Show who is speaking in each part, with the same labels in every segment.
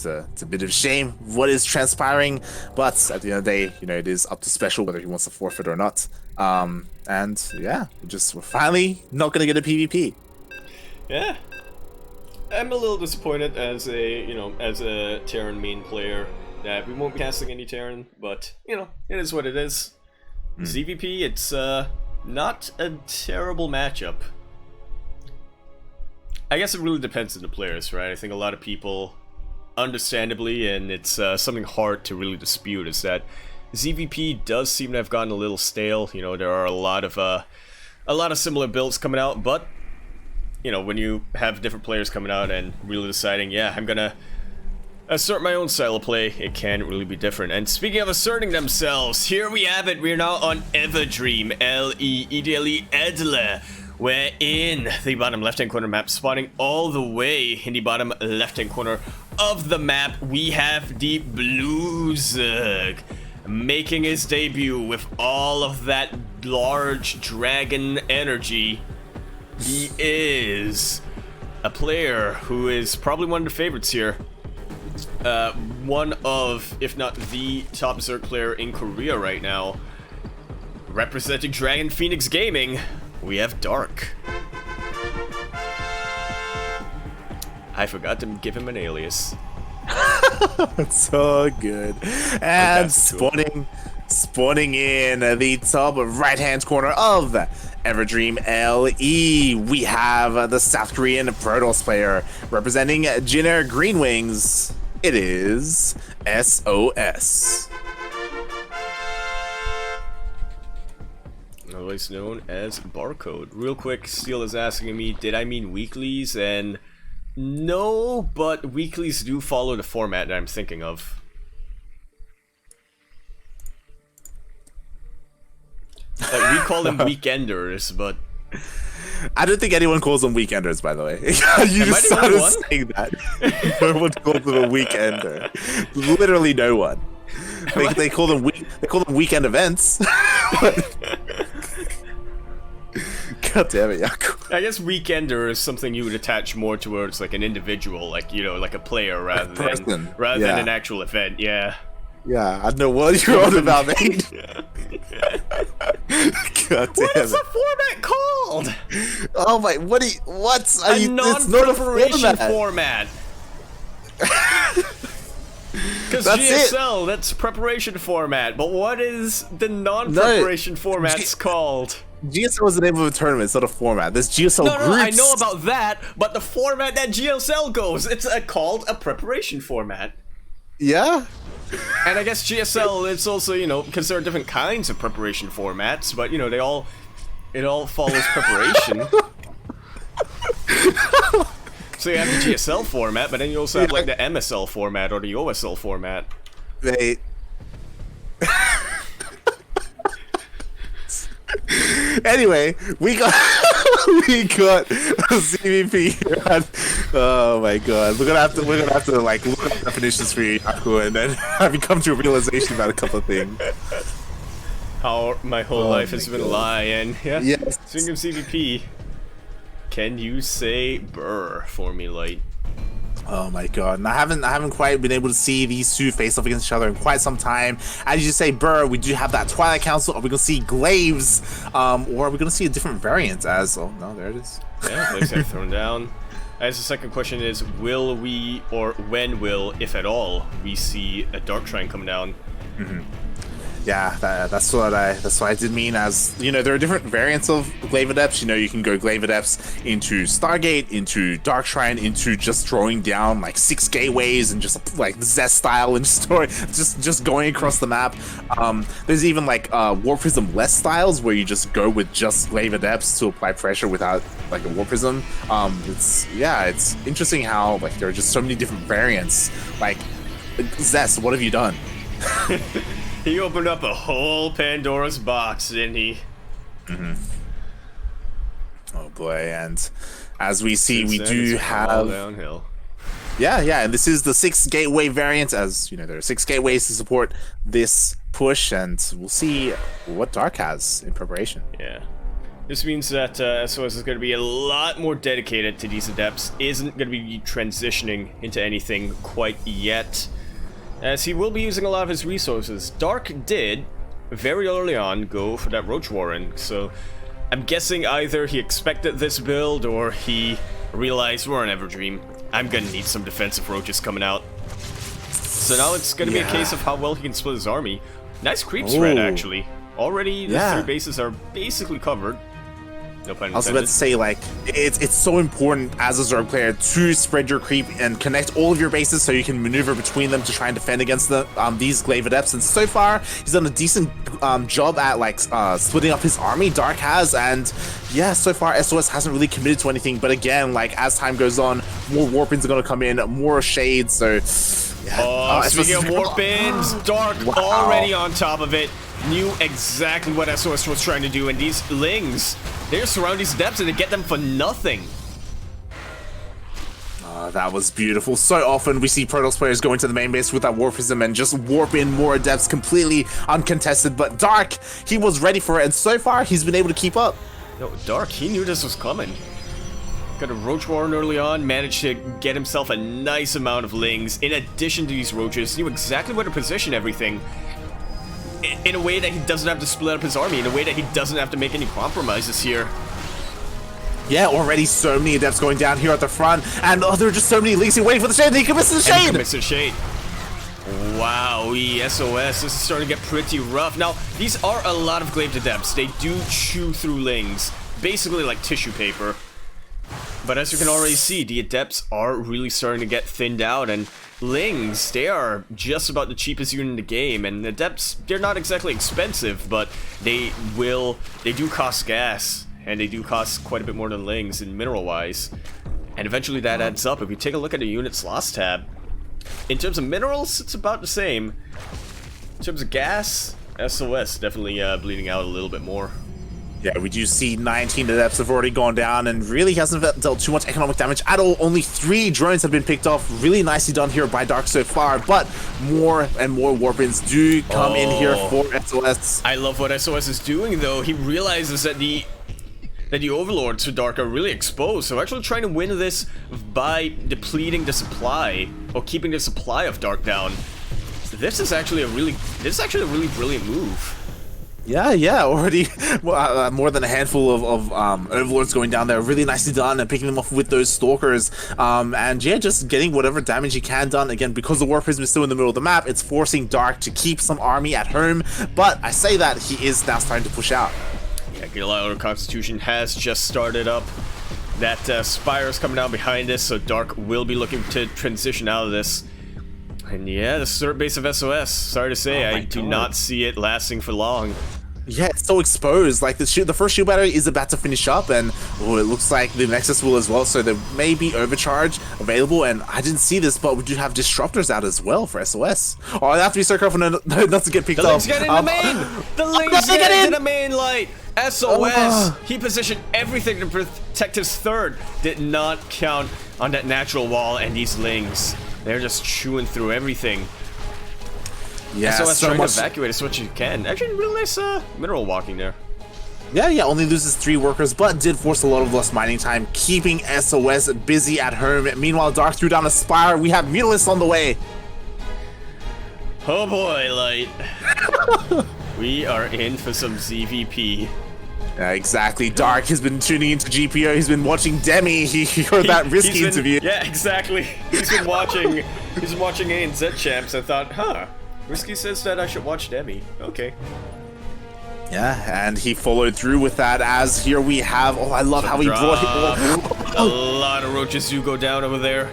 Speaker 1: it's a bit of a shame what is transpiring, but at the end of the day, it is up to Special whether he wants to forfeit or not. And yeah, we're finally not gonna get a PvP.
Speaker 2: Yeah, I'm a little disappointed as a Terran main player that we won't be casting any Terran, but it is what it is. ZvP, it's not a terrible matchup. I guess it really depends on the players, right? I think a lot of people, understandably, and it's something hard to really dispute, is that ZvP does seem to have gotten a little stale. There are a lot of similar builds coming out, but when you have different players coming out and really deciding, yeah, I'm gonna assert my own style of play, it can really be different. And speaking of asserting themselves, here we have it. We're now on Everdream, Ideally Edler. We're in the bottom left-hand corner map, spawning all the way in the bottom left-hand corner of the map. We have the Blue Zerg making his debut with all of that large dragon energy. He is a player who is probably one of the favorites here. One of, if not the top Zerg player in Korea right now. Representing Dragon Phoenix Gaming, we have Dark. I forgot to give him an alias.
Speaker 1: It's so good. And spawning in the top right-hand corner of Everdream LE, we have the South Korean Protoss player representing Jinner Greenwings. It is SOS.
Speaker 2: Otherwise known as Barcode. Real quick, Steel is asking me, did I mean weeklies? And no, but weeklies do follow the format that I'm thinking of. Like, we call them weekenders, but
Speaker 1: I don't think anyone calls them weekenders, by the way. You just started saying that. No one calls them a weekender. Literally no one. They call them weekend events. God damn it, Yaku.
Speaker 2: I guess weekender is something you would attach more towards like an individual, like like a player rather than an actual event. Yeah.
Speaker 1: Yeah, I know what you're on about, mate. God damn
Speaker 2: what is the format called?
Speaker 1: Oh my, what's
Speaker 2: a non-preparation format. Because GSL, that's preparation format, but what is the non-preparation formats called?
Speaker 1: GSL is the name of a tournament, it's not a format. There's GSL groups.
Speaker 2: No, I know about that, but the format that GSL goes, it's called a preparation format.
Speaker 1: Yeah?
Speaker 2: And I guess GSL, it's also, because there are different kinds of preparation formats, but, it all follows preparation. So you have the GSL format, but then you also have, like, the MSL format or the OSL format.
Speaker 1: They... Anyway, we got a ZvP here. Oh my god, we're gonna have to like look up definitions for you, Yaku, and then have you come to a realization about a couple of things.
Speaker 2: How my whole life has been lying. Yeah.
Speaker 1: Yes.
Speaker 2: Speaking of ZvP, can you say "brr" for me, Light?
Speaker 1: Oh my god, and I haven't quite been able to see these two face off against each other in quite some time. As you say, Burr, we do have that Twilight Council. Are we gonna see Glaives? Or are we gonna see a different variant as oh no, there it is.
Speaker 2: Yeah, Glaives got thrown down. As the second question is, will we, or when will, if at all, we see a Dark Shrine come down?
Speaker 1: Mm-hmm. Yeah, that's what I did mean. As there are different variants of Glaive Adepts. You can go Glaive Adepts into Stargate, into Dark Shrine, into just throwing down like 6 gateways and just like Zest style and just going across the map. There's even like War Prism less styles where you just go with just Glaive Adepts to apply pressure without like a War Prism. It's interesting how like there are just so many different variants. Like Zest, what have you done?
Speaker 2: He opened up a whole Pandora's box, didn't he?
Speaker 1: Mm-hmm. Oh boy, and as we see, we do have
Speaker 2: downhill.
Speaker 1: Yeah, and this is the 6 gateway variant. As there are 6 gateways to support this push, and we'll see what Dark has in preparation.
Speaker 2: Yeah, This means that SOS is going to be a lot more dedicated to these adepts, isn't going to be transitioning into anything quite yet, as he will be using a lot of his resources. Dark did, very early on, go for that Roach Warren, so I'm guessing either he expected this build or he realized we're an Everdream. I'm going to need some defensive roaches coming out. So now it's going to be a case of how well he can split his army. Nice creep spread, actually. Already, the 3 bases are basically covered. No pun intended.
Speaker 1: I was about to say, like, it's so important as a Zerg player to spread your creep and connect all of your bases so you can maneuver between them to try and defend against these Glaive Adepts. And so far, he's done a decent job at, like, splitting up his army. Dark has, and yeah, so far SOS hasn't really committed to anything. But again, like, as time goes on, more Warpins are going to come in, more Shades, so... Yeah.
Speaker 2: Speaking of Warpins, Dark already on top of it. Knew exactly what SOS was trying to do, and these Lings, they just surround these Adepts and they get them for nothing.
Speaker 1: That was beautiful. So often we see Protoss players go into the main base with that Warpism and just warp in more Adepts completely uncontested, but Dark, he was ready for it, and so far he's been able to keep up.
Speaker 2: No, Dark, he knew this was coming. Got a Roach Warren early on, managed to get himself a nice amount of Lings. In addition to these Roaches, knew exactly where to position everything. In a way that he doesn't have to split up his army, in a way that he doesn't have to make any compromises here.
Speaker 1: Yeah, already so many Adepts going down here at the front, and there are just so many Lings waiting for the Shade, and he commits to the Shade!
Speaker 2: He commits to the Shade. Wow, SOS, this is starting to get pretty rough. Now, these are a lot of Glaive Adepts. They do chew through Lings, basically like tissue paper. But as you can already see, the Adepts are really starting to get thinned out, and Lings, they are just about the cheapest unit in the game, and Adepts, they're not exactly expensive, but they do cost gas, and they do cost quite a bit more than Lings in mineral-wise. And eventually that adds up. If we take a look at the units loss tab, in terms of minerals, it's about the same. In terms of gas, SOS definitely bleeding out a little bit more.
Speaker 1: Yeah, we do see 19 Adepts have already gone down, and really hasn't dealt too much economic damage at all. Only 3 drones have been picked off. Really nicely done here by Dark so far, but more and more Warpins do come in here for SOS.
Speaker 2: I love what SOS is doing, though. He realizes that the Overlords for Dark are really exposed, so actually trying to win this by depleting the supply, or keeping the supply of Dark down. This is actually a really brilliant move.
Speaker 1: Yeah, already more than a handful of Overlords going down there. Really nicely done, and picking them off with those Stalkers. And yeah, just getting whatever damage he can done. Again, because the Warp Prism is still in the middle of the map, it's forcing Dark to keep some army at home. But I say that, he is now starting to push out.
Speaker 2: Yeah, Gila Constitution has just started up. That Spire is coming down behind us, so Dark will be looking to transition out of this. And yeah, the third base of SOS, sorry to say, I do not see it lasting for long.
Speaker 1: Yeah, it's so exposed. Like, the first shield battery is about to finish up, and it looks like the Nexus will as well, so there may be overcharge available, and I didn't see this, but we do have Disruptors out as well for SOS. Oh, I have to be so careful not to get picked up.
Speaker 2: The Lings get in the main! The Lings get into the main light! SOS! He positioned everything to protect his third. Did not count on that natural wall, and these Lings, they're just chewing through everything.
Speaker 1: Yeah,
Speaker 2: SOS
Speaker 1: so
Speaker 2: trying
Speaker 1: much
Speaker 2: to evacuate as much as you can. Actually, really nice mineral walking there.
Speaker 1: Yeah, only loses 3 workers, but did force a lot of lost mining time, keeping SOS busy at home. Meanwhile, Dark threw down a Spire. We have Mutalists on the way.
Speaker 2: Oh boy, Light. We are in for some ZvP.
Speaker 1: Yeah, exactly. Dark has been tuning into GPO. He's been watching Demi. He heard that Risky interview.
Speaker 2: Yeah, exactly. He's been watching ANZ Champs and thought, huh, Risky says that I should watch Demi. Okay.
Speaker 1: Yeah, and he followed through with that, as here we have... Oh, I love how he brought him...
Speaker 2: A lot of Roaches do go down over there.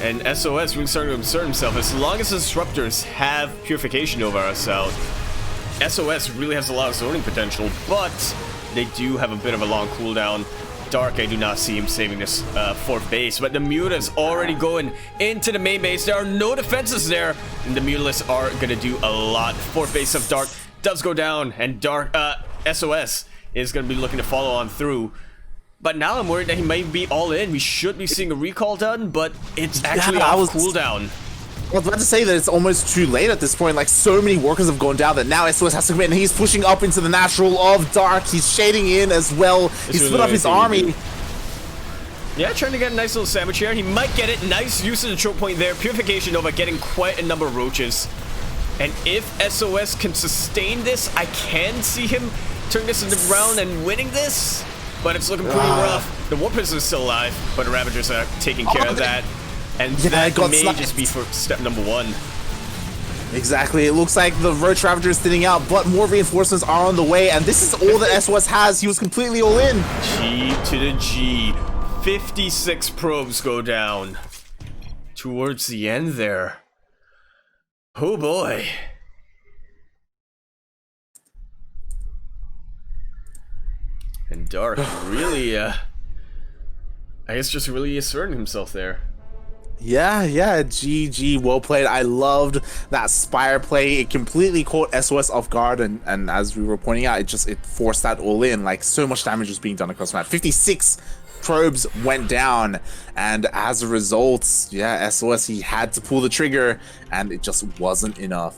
Speaker 2: And SOS really starting to assert himself. As long as the Disruptors have Purification over our south, SOS really has a lot of zoning potential, but they do have a bit of a long cooldown. Dark, I do not see him saving this 4th base, but the Mutalists already going into the main base. There are no defenses there, and the Mutalists are going to do a lot. 4th base of Dark does go down, and Dark SOS is going to be looking to follow on through. But now I'm worried that he might be all in. We should be seeing a recall done, but it's actually off cooldown.
Speaker 1: I was about to say that it's almost too late at this point. Like, so many workers have gone down that now SOS has to commit, and he's pushing up into the natural of Dark. He's shading in as well. He's split up his army.
Speaker 2: Yeah, trying to get a nice little sandwich here. He might get it. Nice use of the choke point there. Purification Nova getting quite a number of roaches. And if SOS can sustain this, I can see him turn this into round and winning this. But it's looking pretty rough. The Warp is still alive, but the Ravagers are taking care of that. And that may just be for step number 1.
Speaker 1: Exactly. It looks like the Roach Ravager is thinning out, but more reinforcements are on the way. And this is all that SOS has. He was completely all in.
Speaker 2: G to the G. 56 probes go down. Towards the end there. Oh boy. And Dark really, I guess just really asserting himself there.
Speaker 1: Yeah, GG, well played. I loved that Spire play. It completely caught SOS off guard, and as we were pointing out, it forced that all in. Like, so much damage was being done across the map. 56 probes went down, and as a result, yeah, SOS, he had to pull the trigger, and it just wasn't enough.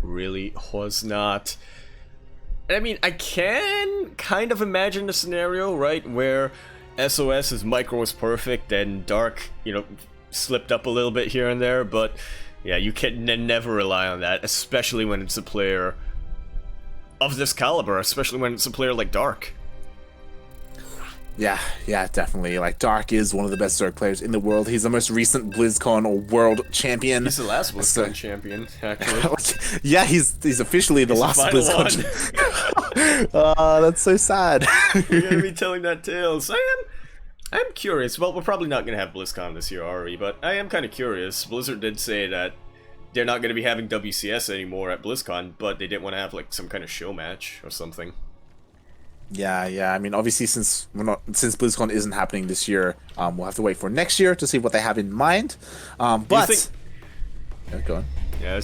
Speaker 2: Really was not. I mean, I can kind of imagine a scenario, right, where SOS's micro was perfect and Dark, you know, slipped up a little bit here and there, but yeah, you can never rely on that, especially when it's a player of this caliber, especially when it's a player like Dark.
Speaker 1: Yeah, definitely. Like, Dark is one of the best Zerg players in the world. He's the most recent BlizzCon or world champion.
Speaker 2: He's the last BlizzCon champion, actually.
Speaker 1: Yeah, he's officially the last BlizzCon. That's so sad.
Speaker 2: You're gonna be telling that tale. So I'm curious. Well, we're probably not gonna have BlizzCon this year, are we? But I am kind of curious. Blizzard did say that they're not gonna be having WCS anymore at BlizzCon, but they didn't want to have like some kind of show match or something.
Speaker 1: Yeah. I mean, obviously, since BlizzCon isn't happening this year, we'll have to wait for next year to see what they have in mind. But yeah, go on.
Speaker 2: Yeah,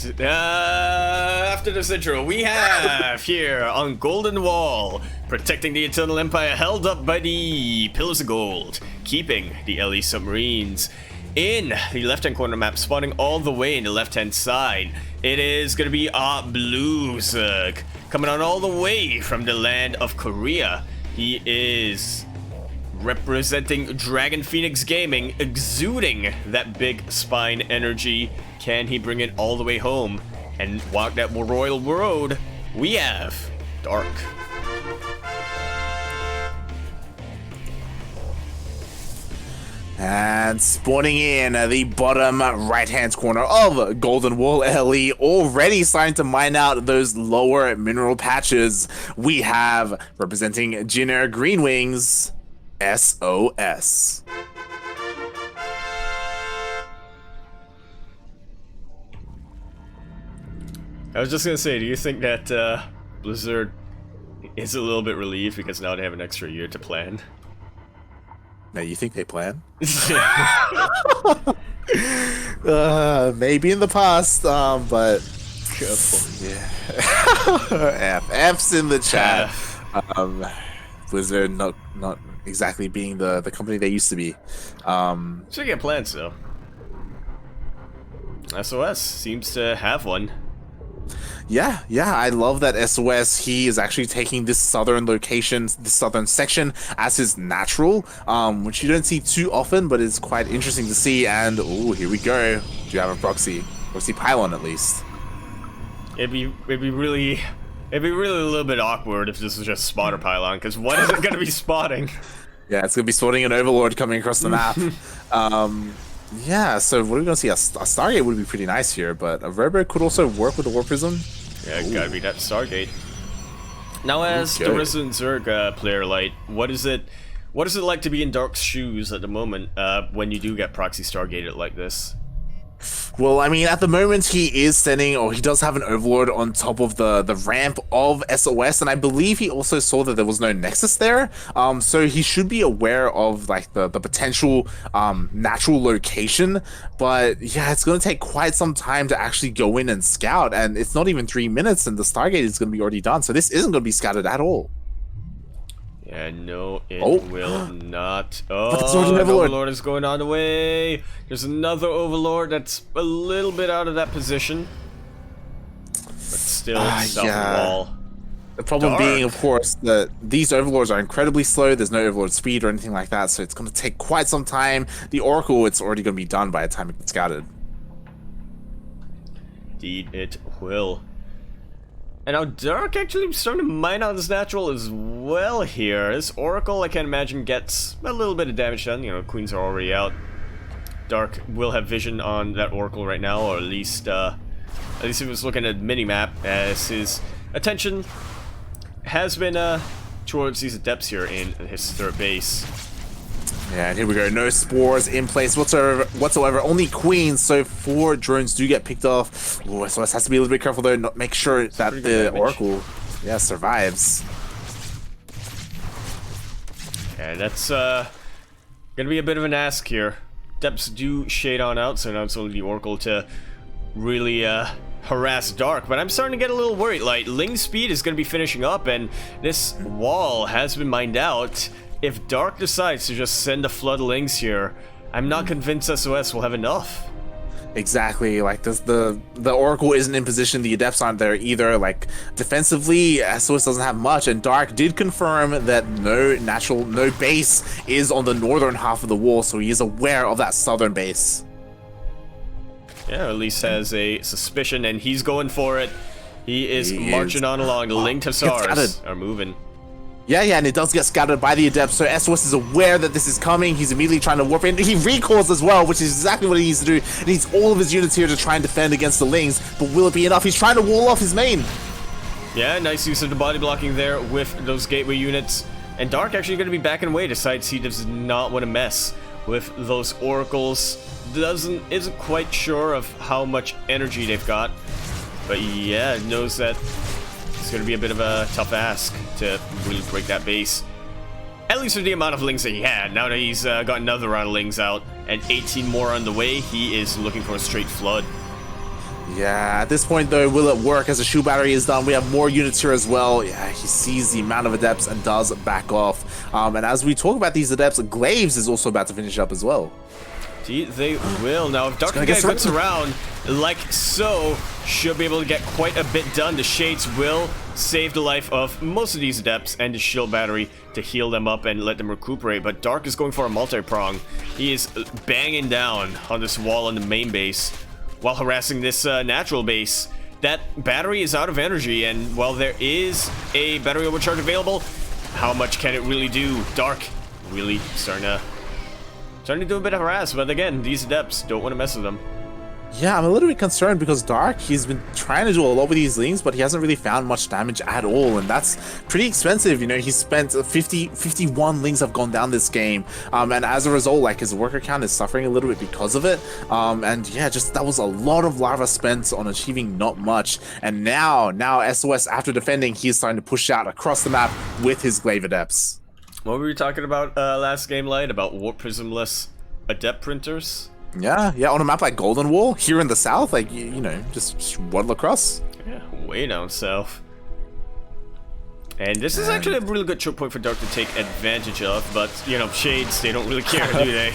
Speaker 2: after this intro, we have here on Golden Wall, protecting the Eternal Empire, held up by the Pillars of Gold, keeping the LE submarines in the left-hand corner map, spawning all the way in the left-hand side. It is going to be our Blue Zerg, coming on all the way from the land of Korea. He is representing Dragon Phoenix Gaming, exuding that big spine energy. Can he bring it all the way home and walk that royal road? We have Dark.
Speaker 1: And spawning in the bottom right-hand corner of Golden Wall LE, already starting to mine out those lower mineral patches. We have, representing Jinair Green Wings, SOS.
Speaker 2: I was just gonna say, do you think that Blizzard is a little bit relieved because now they have an extra year to plan?
Speaker 1: Now, you think they plan? Maybe in the past, but yeah. F's in the chat. Blizzard not exactly being the company they used to be.
Speaker 2: Should get plans though. SOS seems to have one.
Speaker 1: Yeah, I love that SOS, he is actually taking this southern location, this southern section, as his natural, which you don't see too often, but it's quite interesting to see. And ooh, here we go. Do you have a proxy pylon at least?
Speaker 2: It'd be really a little bit awkward if this was just spotter pylon, because what is it going to be spotting?
Speaker 1: Yeah, it's going to be spotting an overlord coming across the map. Yeah, so what are we going to see? A Stargate would be pretty nice here, but a Robo could also work with the War Prism.
Speaker 2: Yeah, gotta be that Stargate. Now, as the resident Zerg player, like, what is it like to be in Dark's shoes at the moment when you do get proxy Stargated like this?
Speaker 1: Well, I mean, at the moment he is standing, or he does have an Overlord on top of the ramp of SOS, and I believe he also saw that there was no Nexus there, so he should be aware of like the potential natural location. But yeah, it's going to take quite some time to actually go in and scout, and it's not even 3 minutes and the Stargate is going to be already done, so this isn't going to be scouted at all.
Speaker 2: Yeah, no, it
Speaker 1: Oh.
Speaker 2: will not.
Speaker 1: But there's
Speaker 2: Oh,
Speaker 1: already an
Speaker 2: an
Speaker 1: Overlord.
Speaker 2: Overlord is going on the way. There's another Overlord that's a little bit out of that position. But still, south of the wall.
Speaker 1: The problem being, of course, that these Overlords are incredibly slow. There's no Overlord speed or anything like that, so it's going to take quite some time. The Oracle, it's already going to be done by the time it gets scouted.
Speaker 2: Indeed, it will. And now Dark actually starting to mine out his natural as well here. This Oracle, I can imagine, gets a little bit of damage done. You know, Queens are already out. Dark will have vision on that Oracle right now, or at least if he was looking at minimap, as his attention has been towards these Adepts here in his third base.
Speaker 1: Yeah, and here we go. No spores in place whatsoever. Only Queens, so 4 drones do get picked off. Ooh, SOS has to be a little bit careful though, not make sure that the Oracle, survives.
Speaker 2: Yeah, that's gonna be a bit of an ask here. Depths do shade on out, so now it's only the Oracle to really harass Dark, but I'm starting to get a little worried. Like, Ling speed is going to be finishing up, and this wall has been mined out. If Dark decides to just send a flood of Lings here, I'm not convinced SOS will have enough.
Speaker 1: Exactly, like the Oracle isn't in position, the Adepts aren't there either. Like, defensively, SOS doesn't have much, and Dark did confirm that no base is on the northern half of the wall, so he is aware of that southern base. Yeah,
Speaker 2: at least has a suspicion, and he's going for it. He is marching on along. The Ling Tassars are moving.
Speaker 1: Yeah, and it does get scattered by the Adepts, so SOS is aware that this is coming. He's immediately trying to warp in. He recalls as well, which is exactly what he needs to do. He needs all of his units here to try and defend against the Lings, but will it be enough? He's trying to wall off his main.
Speaker 2: Yeah, nice use of the body blocking there with those gateway units. And Dark actually going to be backing away, decides he does not want to mess with those Oracles. Isn't quite sure of how much energy they've got, but yeah, knows that it's going to be a bit of a tough ask to really break that base. At least with the amount of Lings that he had. Now that he's got another round of Lings out and 18 more on the way, he is looking for a straight flood.
Speaker 1: Yeah, at this point though, will it work? As the shoe battery is done, we have more units here as well. Yeah, he sees the amount of Adepts and does back off. And as we talk about these Adepts, Glaives is also about to finish up as well.
Speaker 2: They will. Now, if Dark gets around, like so, should be able to get quite a bit done. The Shades will save the life of most of these Adepts and the shield battery to heal them up and let them recuperate. But Dark is going for a multi-prong. He is banging down on this wall on the main base while harassing this natural base. That battery is out of energy, and while there is a battery overcharge available, how much can it really do? Dark really starting to do a bit of harass, but again, these Adepts don't want to mess with them.
Speaker 1: Yeah, I'm a little bit concerned because Dark, he's been trying to do a lot with these Lings, but he hasn't really found much damage at all, and that's pretty expensive. You know, he spent 51 Lings have gone down this game, and as a result, like, his worker count is suffering a little bit because of it. And yeah, just that was a lot of lava spent on achieving not much, and now SOS, after defending, he's starting to push out across the map with his Glaive Adepts.
Speaker 2: What were we talking about last game, Light? About warp prismless Adept printers?
Speaker 1: Yeah, on a map like Golden Wall, here in the south, like, you know, just waddle across.
Speaker 2: Yeah, way down south. And this is actually a really good choke point for Dark to take advantage of, but, you know, Shades, they don't really care, do they?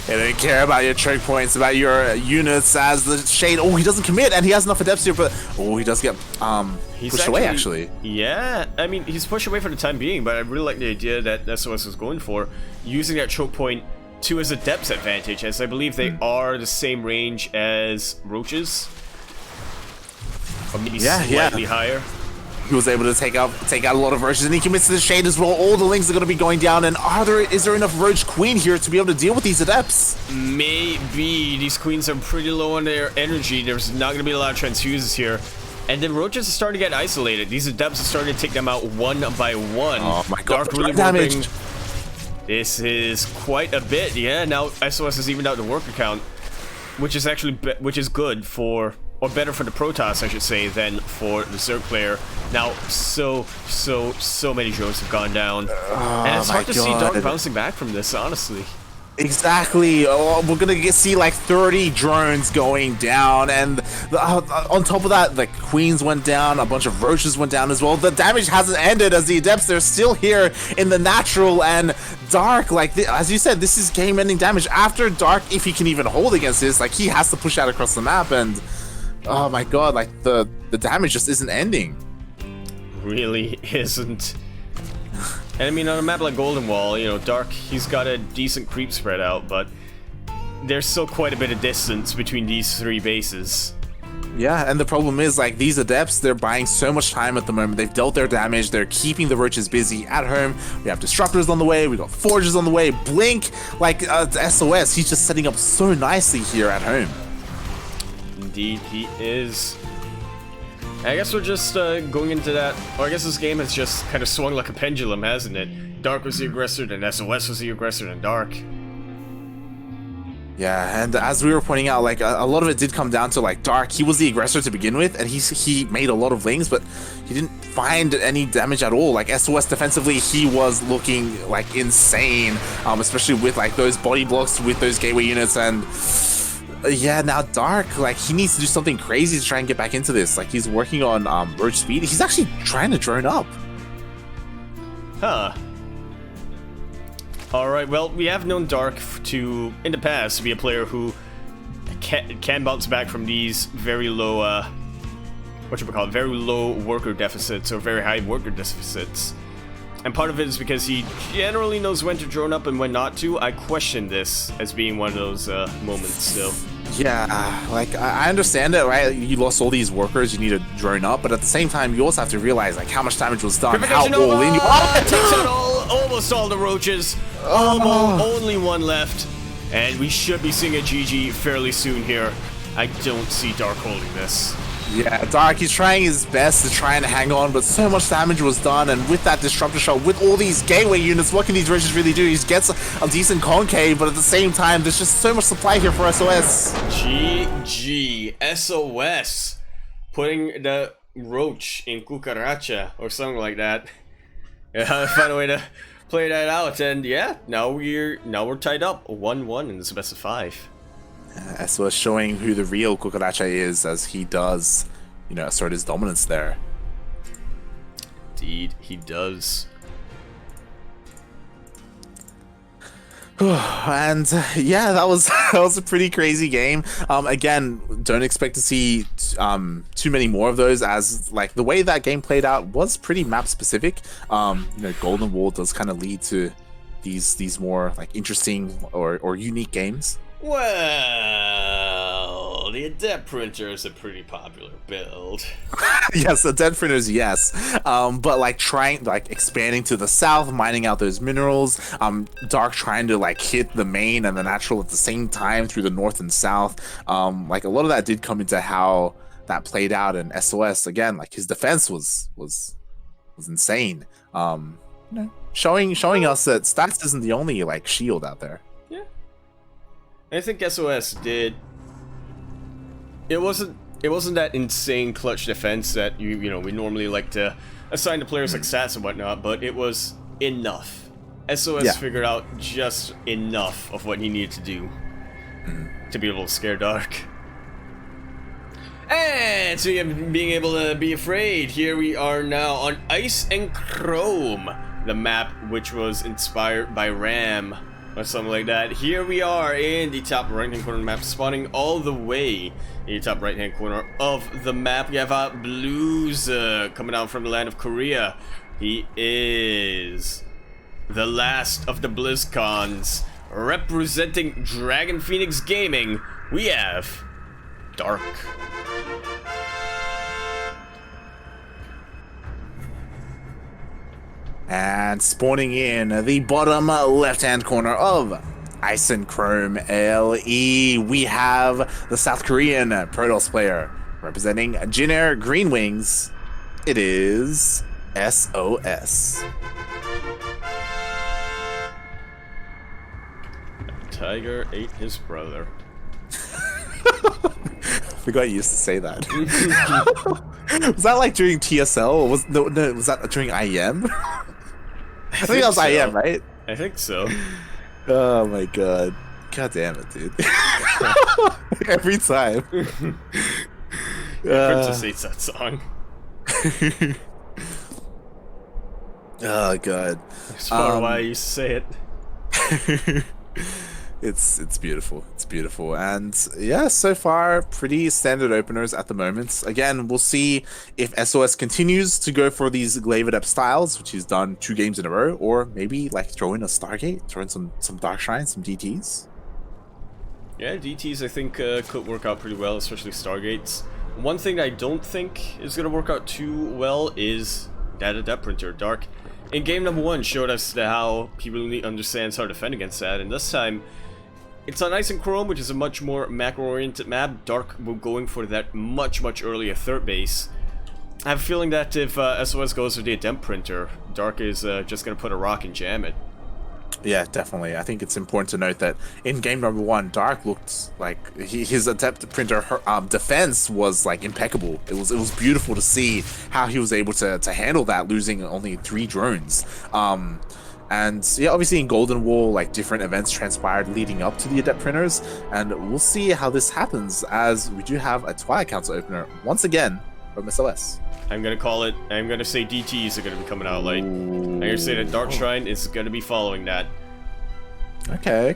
Speaker 1: They don't care about your choke points, about your units, as the Shade, he doesn't commit, and he has enough Adepts here, but, he does get, pushed away, actually.
Speaker 2: Yeah, I mean, he's pushed away for the time being, but I really like the idea that SOS is going for, using that choke point to his Adepts advantage, as I believe they are the same range as Roaches. Or maybe slightly higher.
Speaker 1: He was able to take out a lot of Roaches, and he commits to the Shade as well. All the Lings are going to be going down, and is there enough Roach Queen here to be able to deal with these Adepts?
Speaker 2: Maybe. These Queens are pretty low on their energy. There's not going to be a lot of transfuses here. And then Roaches are starting to get isolated. These Adepts are starting to take them out one by one.
Speaker 1: Oh my god,
Speaker 2: Dark really damage. This is quite a bit. Yeah, now SOS has evened out the worker count, which is actually good for, or better for the Protoss, I should say, than for the Zerg player. Now, so many drones have gone down, and it's hard to see Dark bouncing back from this, honestly.
Speaker 1: Exactly. Oh, we're gonna see like 30 drones going down, and on top of that, like queens went down, a bunch of roaches went down as well. The damage hasn't ended as the adepts, they're still here in the natural, and Dark, like as you said, this is game-ending damage. After Dark, if he can even hold against this, like he has to push out across the map, and oh my god, like the damage just isn't ending.
Speaker 2: Really isn't. And I mean, on a map like Golden Wall, you know, Dark, he's got a decent creep spread out, but there's still quite a bit of distance between these three bases.
Speaker 1: Yeah, and the problem is, like, these adepts, they're buying so much time at the moment. They've dealt their damage, they're keeping the roaches busy at home. We have disruptors on the way, we got forges on the way, Blink, like, SOS, he's just setting up so nicely here at home.
Speaker 2: Indeed, he is. I guess we're just going into that, or I guess this game has just kind of swung like a pendulum, hasn't it? Dark was the aggressor, then SOS was the aggressor, and Dark.
Speaker 1: Yeah, and as we were pointing out, like, a lot of it did come down to, like, Dark. He was the aggressor to begin with, and he made a lot of lanes, but he didn't find any damage at all. Like, SOS defensively, he was looking, like, insane, especially with, like, those body blocks with those gateway units, and yeah, now Dark, like, he needs to do something crazy to try and get back into this. Like, he's working on roach speed. He's actually trying to drone up.
Speaker 2: Huh. Alright, well, we have known Dark to, in the past, to be a player who can bounce back from these very low, very low worker deficits, or very high worker deficits. And part of it is because he generally knows when to drone up and when not to. I question this as being one of those moments still.
Speaker 1: Yeah, like, I understand it, right? You lost all these workers, you need to drone up, but at the same time, you also have to realize, like, how much damage was done, how all in you are.
Speaker 2: Takes out almost all the roaches. Almost only one left. And we should be seeing a GG fairly soon here. I don't see Dark holding this.
Speaker 1: Yeah, Dark, he's trying his best to try and hang on, but so much damage was done, and with that disruptor shot, with all these gateway units, what can these roaches really do? He gets a decent concave, but at the same time, there's just so much supply here for SOS.
Speaker 2: GG, SOS, putting the roach in cucaracha, or something like that. Yeah, find a way to play that out, and yeah, now we're tied up 1-1 in this best of 5.
Speaker 1: SOS showing who the real Cucaracha is, as he does, you know, assert his dominance there.
Speaker 2: Indeed, he does.
Speaker 1: And yeah, that was a pretty crazy game. Again, don't expect to see too many more of those, as like the way that game played out was pretty map specific. You know, Golden Wall does kind of lead to these more like interesting or unique games.
Speaker 2: Well, the Adept Printer is a pretty popular build.
Speaker 1: Yes, the Adept Printers, yes. But like expanding to the south, mining out those minerals. Dark trying to like hit the main and the natural at the same time through the north and south. Like a lot of that did come into how that played out, and SOS again, like his defense was insane. You know, showing us that stats isn't the only like shield out there.
Speaker 2: I think SOS did. It wasn't that insane clutch defense that you know we normally like to assign to players like stats and whatnot, but it was enough. SOS figured out just enough of what he needed to do to be able to scare Dark. And so being able to be afraid, here we are now on Ice and Chrome, the map which was inspired by Ram. Or something like that. Here we are in the top right-hand corner of the map, spawning all the way in the top right-hand corner of the map. We have Blues coming out from the land of Korea. He is the last of the BlizzCons. Representing Dragon Phoenix Gaming, we have Dark.
Speaker 1: And spawning in the bottom left-hand corner of Ice and Chrome LE, we have the South Korean Protoss player representing Jinair Green Wings. It is SOS.
Speaker 2: Tiger ate his brother.
Speaker 1: We got used to say that. Was that like during TSL? Or was that during IEM? I think that was IEM, right?
Speaker 2: I think so.
Speaker 1: Oh my god. God damn it, dude. Every time.
Speaker 2: Yeah, Princess hates that song.
Speaker 1: Oh god.
Speaker 2: That's part of why I used to say it.
Speaker 1: It's beautiful. It's beautiful. And yeah, so far pretty standard openers at the moment. Again, we'll see if SOS continues to go for these Glaveadept styles, which he's done 2 games in a row, or maybe like throw in a Stargate, throw in some Dark Shrine, some DTs.
Speaker 2: Yeah, DTs I think could work out pretty well, especially Stargates. One thing I don't think is going to work out too well is that Adept Printer. Dark, in game number 1, showed us how he really understands how to defend against that, and this time, it's on Ice and Chrome, which is a much more macro-oriented map. Dark will going for that much earlier third base. I have a feeling that if SOS goes with the Adept Printer, Dark is just going to put a rock and jam it.
Speaker 1: Yeah, definitely. I think it's important to note that in game number 1, Dark looked like his Adept Printer defense was like impeccable. It was beautiful to see how he was able to handle that, losing only 3 drones. And yeah, obviously in Golden Wall, like different events transpired leading up to the Adept Printers, and we'll see how this happens as we do have a Twilight Council opener once again from SOS.
Speaker 2: I'm gonna call it. I'm gonna say DTs are gonna be coming out late. I'm gonna say that Dark Shrine is gonna be following that.
Speaker 1: Okay.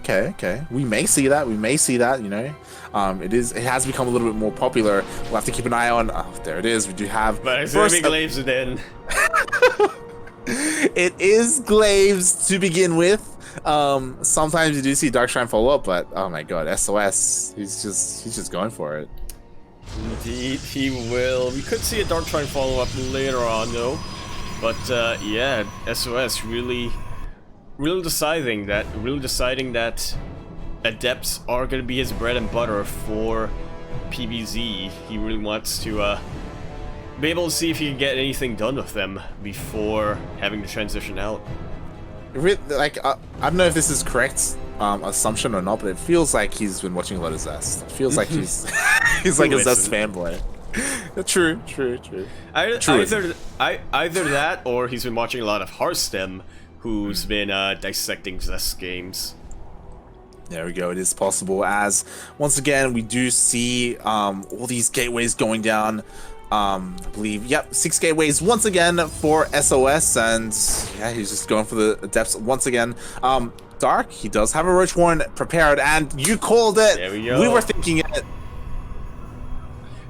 Speaker 1: We may see that. You know, it has become a little bit more popular. We'll have to keep an eye on. Oh, there it is. We do have.
Speaker 2: But it's gonna be Glaves it in.
Speaker 1: It is Glaves to begin with. Sometimes you do see Dark Shrine follow up, but oh my god, SOS. He's just going for it.
Speaker 2: Indeed, he will. We could see a Dark Shrine follow up later on, though. But yeah, SOS really deciding that Adepts are going to be his bread and butter for PBZ. He really wants to be able to see if he can get anything done with them before having to transition out.
Speaker 1: Like, I don't know if this is correct assumption or not, but it feels like he's been watching a lot of Zest. It feels like he's like a Zest fanboy. True.
Speaker 2: Either that, or he's been watching a lot of Hearthstone, who's been dissecting Zest games.
Speaker 1: There we go. It is possible, as once again we do see all these gateways going down. I believe, yep, 6 gateways once again for SOS, and yeah, he's just going for the depths once again. Dark, he does have a Roach Warren prepared, and you called it.
Speaker 2: There we go.
Speaker 1: We were thinking it.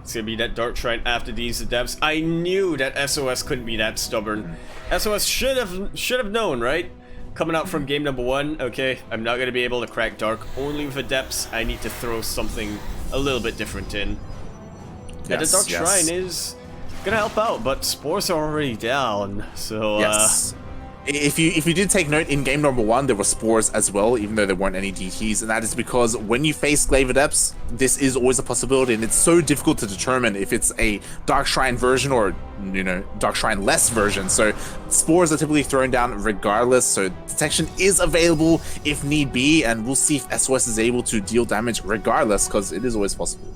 Speaker 2: It's gonna be that Dark Shrine after these Adepts. I knew that SOS couldn't be that stubborn. SOS should have known, right? Coming out from game number 1, okay, I'm not gonna be able to crack Dark only with Adepts. I need to throw something a little bit different in. And the Dark Shrine is gonna help out, but Spores are already down, so
Speaker 1: yes. If you did take note, in game number 1 there were Spores as well, even though there weren't any DTs, and that is because when you face Glaive Adepts, this is always a possibility, and it's so difficult to determine if it's a Dark Shrine version or, you know, Dark Shrine less version. So Spores are typically thrown down regardless, so detection is available if need be, and we'll see if SOS is able to deal damage regardless, because it is always possible.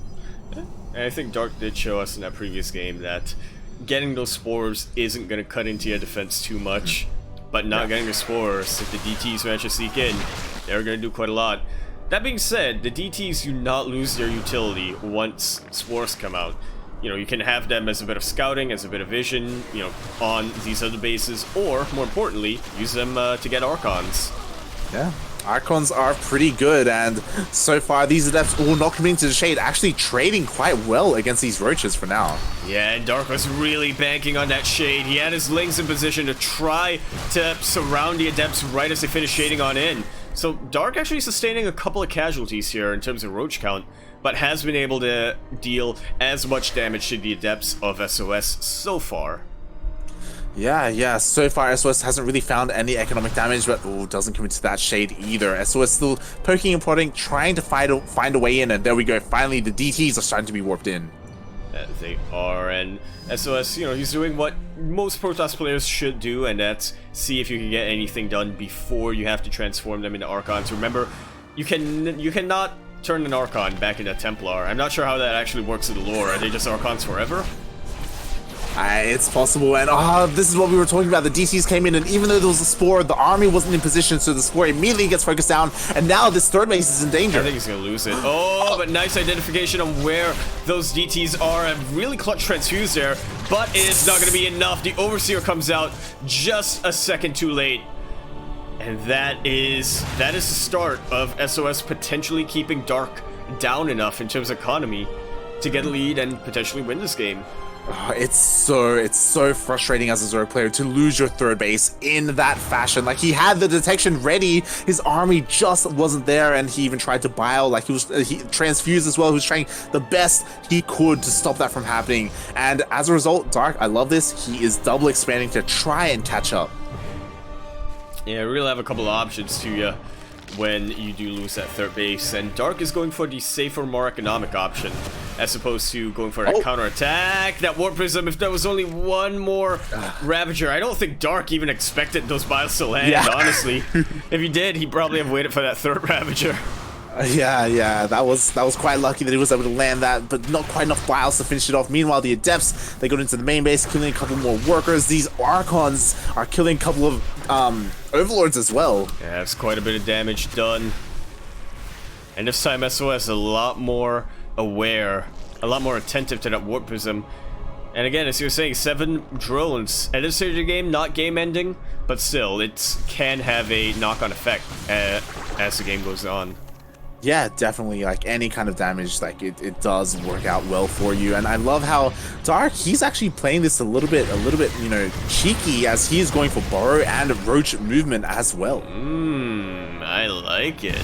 Speaker 2: And I think Dark did show us in that previous game that getting those Spores isn't going to cut into your defense too much, but not getting the Spores, if the DTs manage to sneak in, they're going to do quite a lot. That being said, the DTs do not lose their utility once Spores come out. You know, you can have them as a bit of scouting, as a bit of vision, you know, on these other bases, or, more importantly, use them to get Archons.
Speaker 1: Yeah. Archons are pretty good, and so far these Adepts all not coming into the shade, actually trading quite well against these Roaches for now.
Speaker 2: Yeah, and Dark was really banking on that shade. He had his Lings in position to try to surround the Adepts right as they finish shading on in. So Dark actually sustaining a couple of casualties here in terms of Roach count, but has been able to deal as much damage to the Adepts of SOS so far.
Speaker 1: Yeah, so far SOS hasn't really found any economic damage, but doesn't come into that shade either. SOS still poking and prodding, trying to find a way in, and there we go. Finally, the DTs are starting to be warped in.
Speaker 2: They are, and SOS, you know, he's doing what most Protoss players should do, and that's see if you can get anything done before you have to transform them into Archons. Remember, you cannot turn an Archon back into Templar. I'm not sure how that actually works in the lore. Are they just Archons forever?
Speaker 1: It's possible, and this is what we were talking about. The DCs came in, and even though there was a spore, the army wasn't in position, so the spore immediately gets focused down, and now this third base is in danger.
Speaker 2: I think he's gonna lose it. Oh, but nice identification on where those DTs are. A really clutch transfuse there, but it's not gonna be enough. The Overseer comes out just a second too late. And that is the start of SOS potentially keeping Dark down enough in terms of economy to get a lead and potentially win this game.
Speaker 1: It's so frustrating as a Zero player to lose your third base in that fashion. Like, he had the detection ready, his army just wasn't there, and he even tried to bile. Like, he transfused as well. He was trying the best he could to stop that from happening. And as a result, Dark, I love this. He is double expanding to try and catch up.
Speaker 2: Yeah, we really have a couple of options to you when you do lose that third base, and Dark is going for the safer, more economic option as opposed to going for a counterattack. That Warp Prism, if there was only one more Ravager, I don't think Dark even expected those biles to land, honestly. If he did, he probably have waited for that third Ravager.
Speaker 1: Yeah, that was quite lucky that he was able to land that, but not quite enough biles to finish it off. Meanwhile, the Adepts, they got into the main base, killing a couple more workers. These Archons are killing a couple of Overlords as well.
Speaker 2: Yeah, it's quite a bit of damage done. And this time SOS a lot more aware, a lot more attentive to that Warp Prism. And again, as you were saying, 7 drones. At this stage of the game, not game ending, but still, it can have a knock-on effect as the game goes on.
Speaker 1: Yeah, definitely. Like, any kind of damage, like, it does work out well for you. And I love how Dark, he's actually playing this a little bit, you know, cheeky, as he is going for Burrow and Roach movement as well.
Speaker 2: I like it.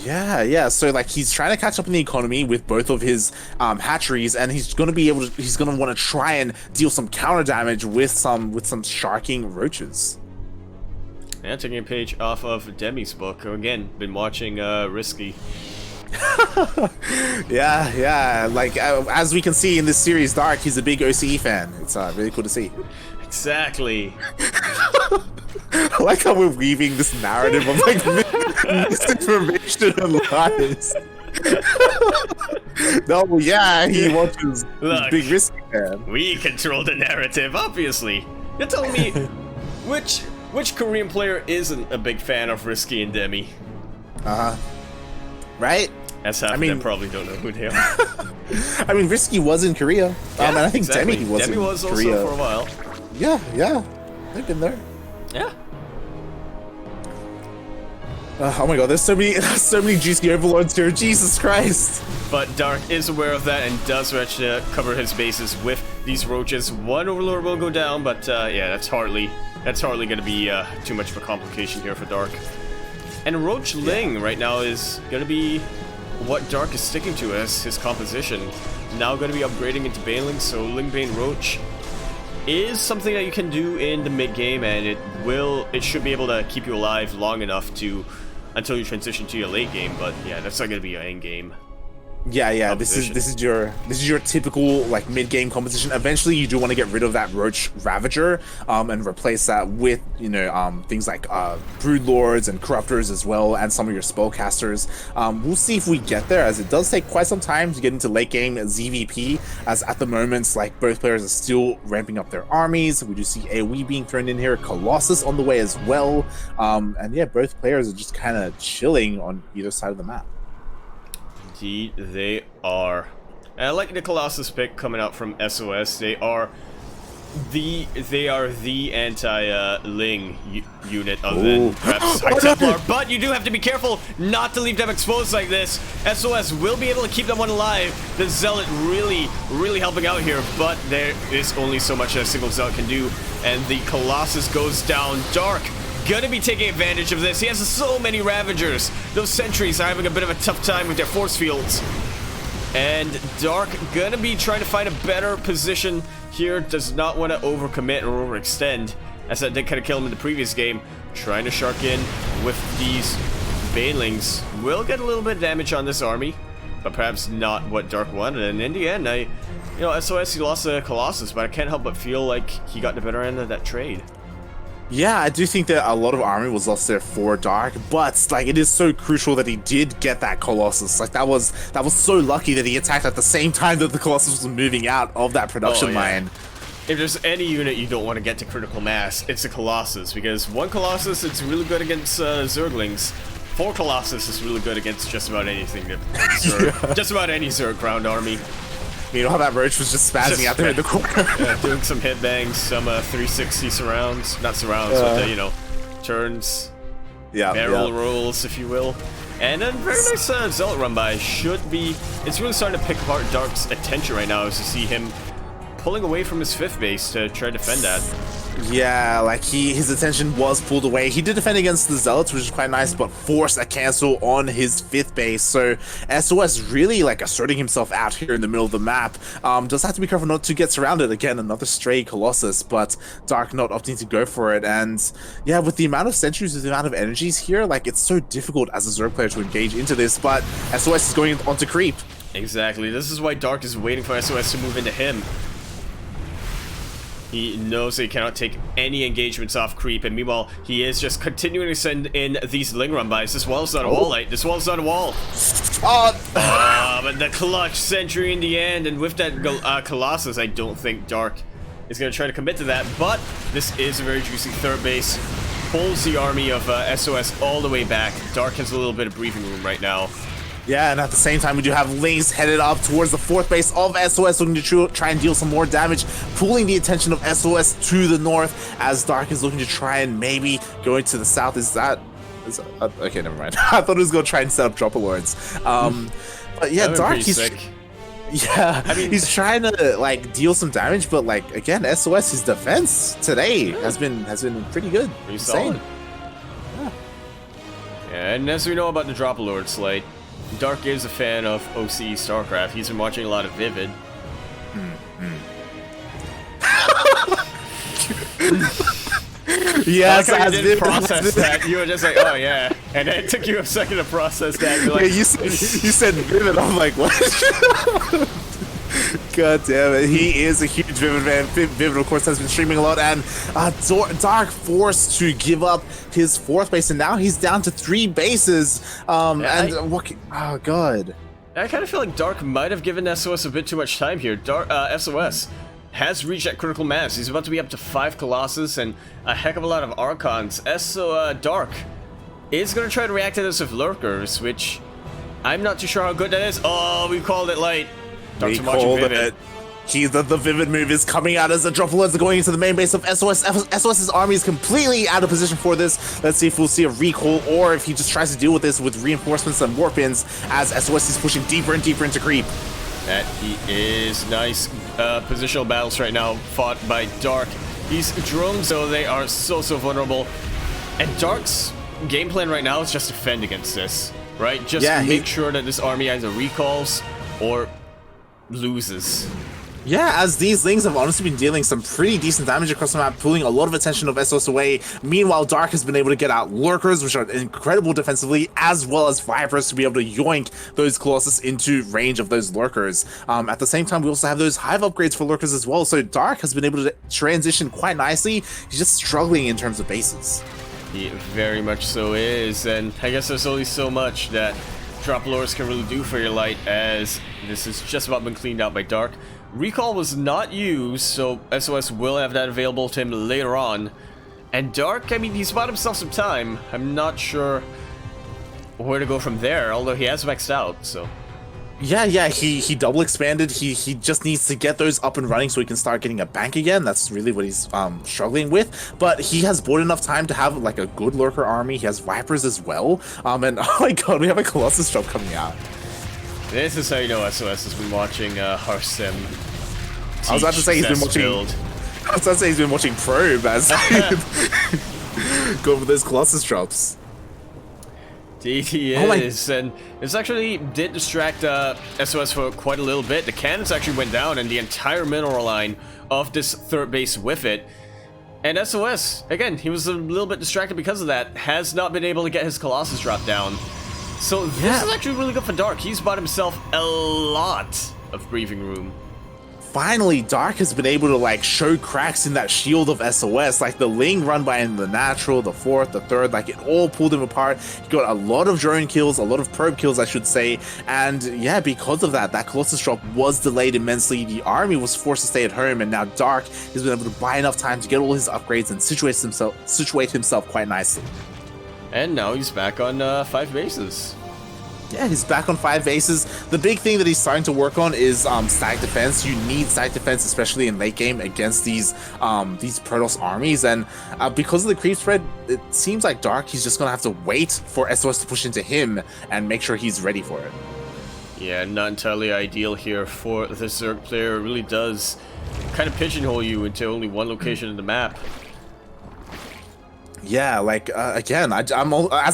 Speaker 1: Yeah. So, like, he's trying to catch up in the economy with both of his hatcheries, and he's gonna want to try and deal some counter damage with some sharking roaches.
Speaker 2: Yeah, taking a page off of Demi's book. Again, been watching Risky.
Speaker 1: Yeah. Like, as we can see in this series, Dark, he's a big OCE fan. It's really cool to see.
Speaker 2: Exactly.
Speaker 1: I like how we're weaving this narrative of, like, misinformation and lies. No, yeah, he watches.
Speaker 2: Look,
Speaker 1: he's a big Risky fan.
Speaker 2: We control the narrative, obviously. You're telling me which Korean player isn't a big fan of Risky and Demi?
Speaker 1: Right?
Speaker 2: As half of them probably don't know who they are.
Speaker 1: I mean, Risky was in Korea, and I think
Speaker 2: exactly.
Speaker 1: Demi was
Speaker 2: Demi
Speaker 1: in
Speaker 2: was
Speaker 1: Korea
Speaker 2: also for a while.
Speaker 1: Yeah, they've been there.
Speaker 2: Yeah.
Speaker 1: Oh my god, there's so many GC Overlords here, Jesus Christ!
Speaker 2: But Dark is aware of that and does manage to cover his bases with these roaches. One Overlord will go down, but yeah, that's hardly going to be too much of a complication here for Dark. And Roach Ling right now is going to be what Dark is sticking to as his composition. Now going to be upgrading into Baneling, so Ling Bane Roach is something that you can do in the mid game, and it should be able to keep you alive long enough until you transition to your late game. But yeah, that's not going to be your end game.
Speaker 1: Yeah. This is your typical, like, mid-game composition. Eventually, you do want to get rid of that Roach Ravager, and replace that with, you know, things like Broodlords and Corruptors as well, and some of your Spellcasters. We'll see if we get there, as it does take quite some time to get into late game ZvP. As at the moment, like, both players are still ramping up their armies. We do see AoE being thrown in here, Colossus on the way as well, and yeah, both players are just kind of chilling on either side of the map.
Speaker 2: Indeed, they are. And I like the Colossus pick coming out from SOS. They are the anti-Ling unit other than perhaps High Templar. But you do have to be careful not to leave them exposed like this. SOS will be able to keep that one alive. The Zealot really helping out here, but there is only so much a single Zealot can do. And the Colossus goes down. Dark gonna be taking advantage of this. He has so many Ravagers. Those sentries are having a bit of a tough time with their force fields. And Dark gonna be trying to find a better position here. Does not want to overcommit or overextend, as that did kind of kill him in the previous game. Trying to shark in with these Banelings. Will get a little bit of damage on this army, but perhaps not what Dark wanted. And in the end, SOS, he lost a Colossus, but I can't help but feel like he got the better end of that trade.
Speaker 1: Yeah, I do think that a lot of army was lost there for Dark, but, like, it is so crucial that he did get that Colossus. Like, that was so lucky that he attacked at the same time that the Colossus was moving out of that production line.
Speaker 2: if there's any unit you don't want to get to critical mass, it's a Colossus, because one Colossus, it's really good against Zerglings. 4 Colossus is really good against just about anything that Zerg, just about any Zerg ground army.
Speaker 1: Meanwhile, that Roach was just spazzing out there in the corner.
Speaker 2: Doing some hit bangs, some 360 surrounds, not surrounds, but you know, turns, barrel rolls, if you will. And then very nice Zealot run by. It's really starting to pick apart Dark's attention right now as you see him pulling away from his 5th base to try to defend that.
Speaker 1: Yeah, like his attention was pulled away. He did defend against the Zealots, which is quite nice, but forced a cancel on his 5th base. So SOS really like asserting himself out here in the middle of the map. Does have to be careful not to get surrounded. Again, another stray Colossus, but Dark not opting to go for it. And yeah, with the amount of sentries, with the amount of energies here, like it's so difficult as a Zerg player to engage into this, but SOS is going on to creep.
Speaker 2: Exactly. This is why Dark is waiting for SOS to move into him. He knows that he cannot take any engagements off creep, and meanwhile, he is just continuing to send in these Ling run bys. This wall's not a wall, light. This wall's not a wall. But the clutch sentry in the end, and with that Colossus, I don't think Dark is going to try to commit to that, but this is a very juicy 3rd base. Pulls the army of SOS all the way back. Dark has a little bit of breathing room right now.
Speaker 1: Yeah, and at the same time, we do have Lings headed up towards the 4th base of SOS, looking to try and deal some more damage, pulling the attention of SOS to the north, as Dark is looking to try and maybe go into the south. Okay, never mind. I thought he was going to try and set up Dropper Lords. But yeah, Dark, he's trying to like deal some damage, but like again, SOS, his defense today has been pretty good.
Speaker 2: Pretty solid. Yeah, and as we know about the Dropper Lord slate, Dark is a fan of OC StarCraft. He's been watching a lot of Vivid.
Speaker 1: Yes,
Speaker 2: I like didn't process that. You were just like, oh yeah, and it took you a second to process that. You're like,
Speaker 1: yeah, you said Vivid. I'm like, what? God damn it, he is a huge Vivid fan. Vivid, of course, has been streaming a lot, and Dark forced to give up his 4th base, and now he's down to 3 bases. Oh god.
Speaker 2: I kind of feel like Dark might have given SOS a bit too much time here. SOS has reached that critical mass. He's about to be up to 5 Colossus and a heck of a lot of Archons. Dark is going to try to react to this with Lurkers, which I'm not too sure how good that is. Oh, we called it light.
Speaker 1: We called it. The Vivid move is coming out as the Dropper Lords are going into the main base of SOS. SOS's army is completely out of position for this. Let's see if we'll see a recall, or if he just tries to deal with this with reinforcements and warp-ins as SOS is pushing deeper and deeper into creep.
Speaker 2: That he is. Nice positional battles right now fought by Dark. These drones, though, they are so vulnerable. And Dark's game plan right now is just defend against this, right? Just make sure that this army either recalls or loses.
Speaker 1: Yeah, as these Lings have honestly been dealing some pretty decent damage across the map, pulling a lot of attention of SOS away. Meanwhile, Dark has been able to get out Lurkers, which are incredible defensively, as well as Vipers to be able to yoink those Colossus into range of those Lurkers. At the same time, we also have those Hive upgrades for Lurkers as well, so Dark has been able to transition quite nicely. He's just struggling in terms of bases.
Speaker 2: He very much so is, and I guess there's only so much that Dropper Lords can really do for your light, as this has just about been cleaned out by Dark. Recall was not used, so SOS will have that available to him later on. And Dark, I mean, he's bought himself some time. I'm not sure where to go from there, although he has maxed out, so.
Speaker 1: Yeah, he double expanded. He just needs to get those up and running so he can start getting a bank again. That's really what he's struggling with. But he has bought enough time to have like a good Lurker army. He has Vipers as well. And oh my god, we have a Colossus drop coming out.
Speaker 2: This is how you know SOS has been watching Harsim.
Speaker 1: I was about to say he's been watching. I was about to say he's been watching Probe as go for those Colossus drops.
Speaker 2: He is, and this actually did distract SOS for quite a little bit. The cannons actually went down, and the entire mineral line of this 3rd base with it. And SOS, again, he was a little bit distracted because of that, has not been able to get his Colossus drop down. So this is actually really good for Dark. He's bought himself a lot of breathing room.
Speaker 1: finally Dark has been able to like show cracks in that shield of SOS. Like the Ling run by in the natural, the fourth, the third, like it all pulled him apart. He got a lot of drone kills, a lot of probe kills, I should say. And yeah, because of that, that Colossus drop was delayed immensely. The army was forced to stay at home, and now Dark has been able to buy enough time to get all his upgrades and situate himself quite nicely.
Speaker 2: And now he's back on 5 bases.
Speaker 1: Yeah, he's back on 5 bases. The big thing that he's starting to work on is stack defense. You need stack defense, especially in late game against these Protoss armies. And because of the creep spread, it seems like Dark, he's just gonna have to wait for SOS to push into him and make sure he's ready for it.
Speaker 2: Yeah, not entirely ideal here for the Zerg player. It really does kind of pigeonhole you into only one location in the map.
Speaker 1: Yeah, like, again, as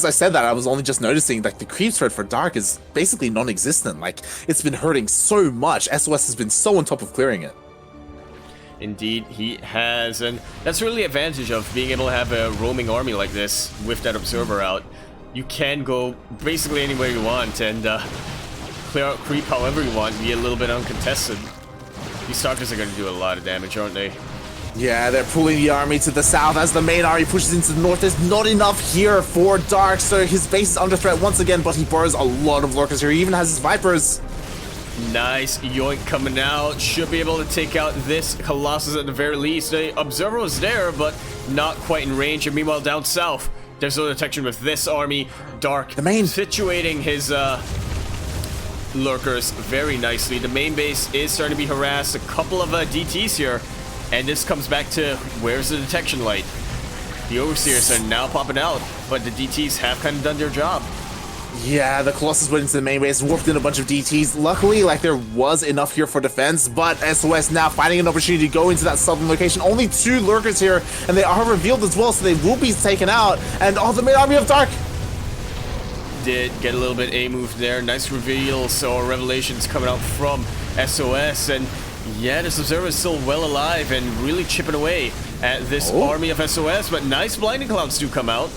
Speaker 1: I said that, I was only just noticing, like, the creep spread for Dark is basically non-existent. Like, it's been hurting so much. SOS has been so on top of clearing it.
Speaker 2: Indeed, he has, and that's really the advantage of being able to have a roaming army like this with that Observer out. You can go basically anywhere you want and clear out creep however you want, be a little bit uncontested. These Stalkers are going to do a lot of damage, aren't they?
Speaker 1: Yeah, they're pulling the army to the south as the main army pushes into the north. There's not enough here for Dark, so his base is under threat once again, but he borrows a lot of lurkers here. He even has his Vipers.
Speaker 2: Nice yoink coming out. Should be able to take out this Colossus at the very least. The Observer was there, but not quite in range. And meanwhile, down south, there's no detection with this army. Dark
Speaker 1: the main
Speaker 2: situating his lurkers very nicely. The main base is starting to be harassed. A couple of DTs here. And this comes back to, where's the detection light? The Overseers are now popping out, but the DTs have kind of done their job.
Speaker 1: Yeah, the Colossus went into the main base, warped in a bunch of DTs. Luckily, like, there was enough here for defense, but SOS now finding an opportunity to go into that southern location. Only 2 lurkers here, and they are revealed as well, so they will be taken out. And, oh, the main army of Dark!
Speaker 2: Did get a little bit A-move there. Nice reveal, so revelations coming out from SOS, and yeah, this Observer is still well alive and really chipping away at this army of SOS, but nice Blinding Clouds do come out.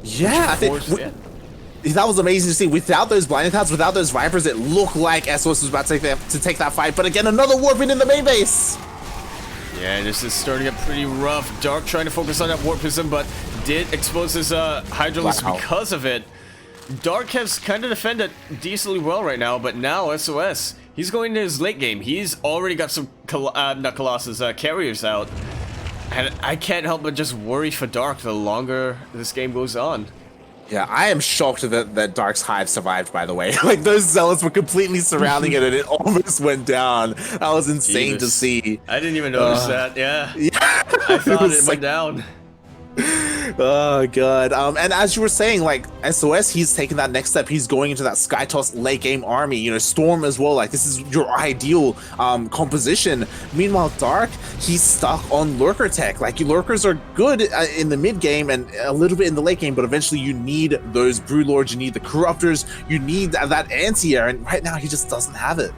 Speaker 1: Yeah, I think that was amazing to see. Without those Blinding Clouds, without those Vipers, it looked like SOS was about to take that fight. But again, another warping in the main base.
Speaker 2: Yeah, this is starting to get pretty rough. Dark trying to focus on that Warpism, but did expose his Hydralisk because of it. Dark has kind of defended decently well right now, but now SOS, he's going into his late game. He's already got some not Colossus carriers out, and I can't help but just worry for Dark the longer this game goes on.
Speaker 1: Yeah, I am shocked that Dark's Hive survived, by the way. Like, those Zealots were completely surrounding it, and it almost went down. That was insane to see.
Speaker 2: I didn't even notice that, yeah. I thought it went down.
Speaker 1: Oh god. And as you were saying, like, SOS, he's taking that next step. He's going into that Skytoss late game army, you know, Storm as well. Like, this is your ideal composition. Meanwhile, Dark, he's stuck on lurker tech. Like, lurkers are good in the mid game and a little bit in the late game, but eventually you need those Broodlords, you need the Corruptors, you need that anti-air, and right now he just doesn't have it.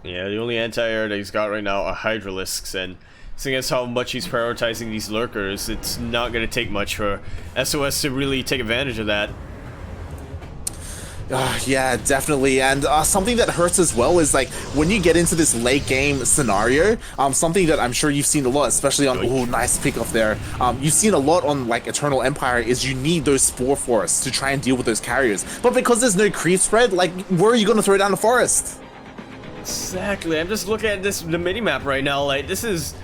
Speaker 2: Yeah, the only anti-air that he's got right now are Hydralisks, and seeing as how much he's prioritizing these lurkers, it's not going to take much for SOS to really take advantage of that.
Speaker 1: Yeah, definitely. And something that hurts as well is, like, when you get into this late game scenario, something that I'm sure you've seen a lot, especially on, oh, nice pick off there. You've seen a lot on, like, Eternal Empire, is you need those Spore Forests to try and deal with those carriers. But because there's no creep spread, like, where are you going to throw down the forest?
Speaker 2: Exactly. I'm just looking at the mini-map right now. Like, this is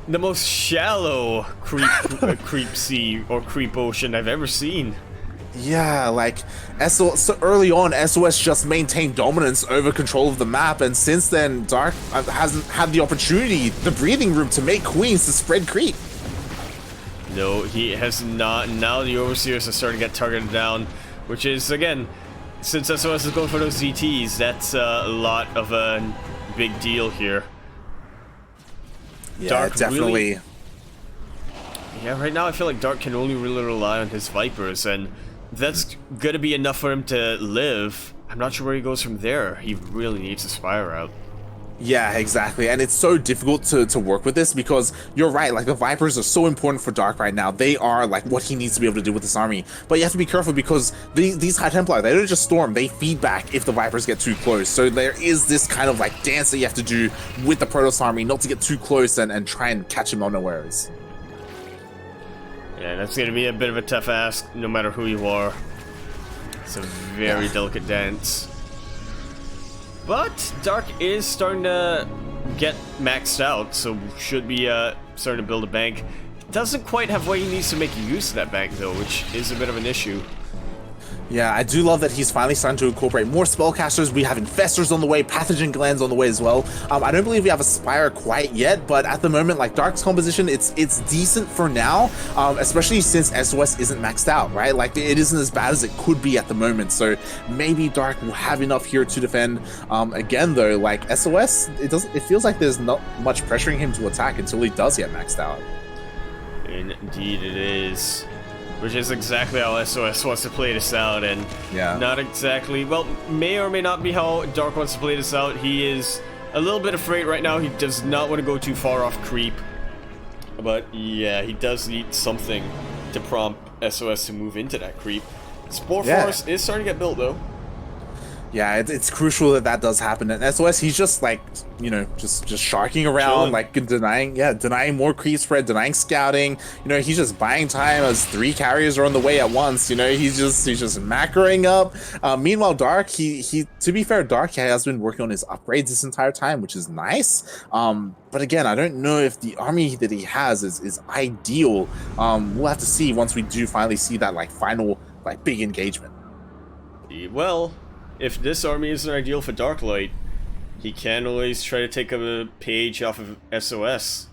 Speaker 2: the most shallow creep sea or creep ocean I've ever seen.
Speaker 1: Yeah, like, so early on, SOS just maintained dominance over control of the map, and since then, Dark hasn't had the opportunity, the breathing room to make queens to spread creep.
Speaker 2: No, he has not. Now the Overseers are starting to get targeted down, which is, again, since SOS is going for those ZTs, that's a lot of a big deal here.
Speaker 1: Yeah,
Speaker 2: Dark
Speaker 1: definitely.
Speaker 2: Really, yeah, right now I feel like Dark can only really rely on his Vipers, and that's gonna be enough for him to live. I'm not sure where he goes from there. He really needs a Spire out.
Speaker 1: Yeah, exactly. And it's so difficult to work with this because you're right, like the Vipers are so important for Dark right now. They are like what he needs to be able to do with this army. But you have to be careful because these High Templar, they don't just storm, they feed back if the Vipers get too close. So there is this kind of like dance that you have to do with the Protoss army, not to get too close and try and catch him unawares.
Speaker 2: Yeah, that's going to be a bit of a tough ask no matter who you are. It's a very delicate dance. But Dark is starting to get maxed out, so should be starting to build a bank. Doesn't quite have what he needs to make use of that bank, though, which is a bit of an issue.
Speaker 1: Yeah, I do love that he's finally starting to incorporate more spellcasters. We have infestors on the way, pathogen glands on the way as well. I don't believe we have a spire quite yet, but at the moment, like Dark's composition, it's decent for now, especially since SOS isn't maxed out, right? Like it isn't as bad as it could be at the moment. So maybe Dark will have enough here to defend. Again, though, like SOS, it feels like there's not much pressuring him to attack until he does get maxed out.
Speaker 2: Indeed, it is. Which is exactly how SOS wants to play this out, and not exactly, well, may or may not be how Dark wants to play this out. He is a little bit afraid right now. He does not want to go too far off creep. But yeah, he does need something to prompt SOS to move into that creep. Spore Forest is starting to get built, though. Yeah,
Speaker 1: it's crucial that does happen. And SOS, he's just like, you know, just sharking around, like denying more creep spread, denying scouting. You know, he's just buying time as 3 carriers are on the way at once. You know, he's just macroing up. Meanwhile, Dark, he to be fair, Dark has been working on his upgrades this entire time, which is nice. But again, I don't know if the army that he has is ideal. We'll have to see once we do finally see that like final like big engagement.
Speaker 2: Well, if this army isn't ideal for Darklight, he can always try to take a page off of SOS.